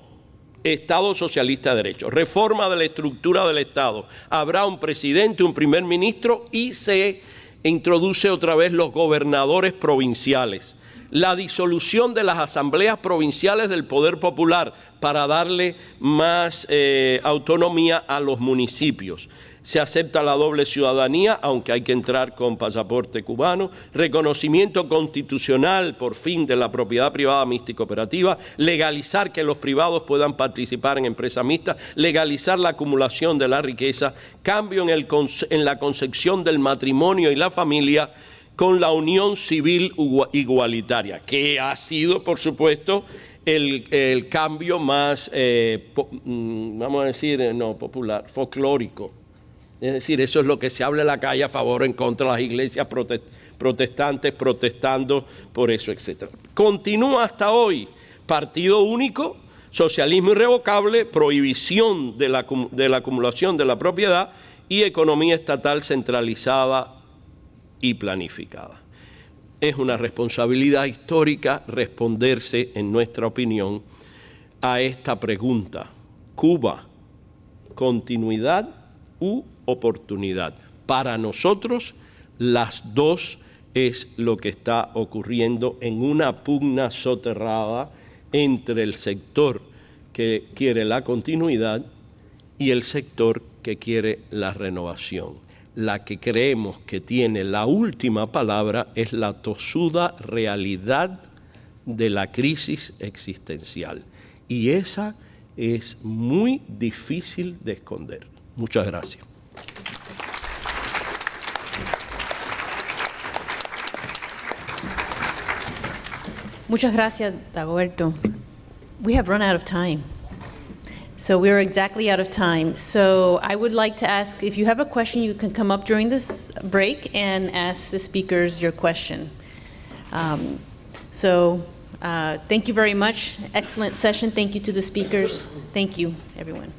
Estado socialista de derecho. Reforma de la estructura del Estado. Habrá un presidente, un primer ministro y se introduce otra vez los gobernadores provinciales. La disolución de las asambleas provinciales del Poder Popular para darle más autonomía a los municipios. Se acepta la doble ciudadanía, aunque hay que entrar con pasaporte cubano. Reconocimiento constitucional, por fin, de la propiedad privada mixta y cooperativa. Legalizar que los privados puedan participar en empresas mixtas. Legalizar la acumulación de la riqueza. Cambio en la concepción del matrimonio y la familia, con la unión civil igualitaria, que ha sido, por supuesto, el cambio más, vamos a decir, no popular, folclórico. Es decir, eso es lo que se habla en la calle a favor o en contra de las iglesias protestantes, protestando por eso, etc. Continúa hasta hoy, partido único, socialismo irrevocable, prohibición de la acumulación de la propiedad y economía estatal centralizada y planificada. Es una responsabilidad histórica responderse, en nuestra opinión, a esta pregunta. Cuba, continuidad u oportunidad. Para nosotros, las dos es lo que está ocurriendo en una pugna soterrada entre el sector que quiere la continuidad y el sector que quiere la renovación. La que creemos que tiene la última palabra es la tosuda realidad de la crisis existencial. Y esa es muy difícil de esconder. Muchas gracias. Muchas gracias, Dagoberto. We have run out of time. So we're exactly out of time. So I would like to ask, if you have a question, you can come up during this break and ask the speakers your question. Thank you very much. Excellent session. Thank you to the speakers. Thank you, everyone.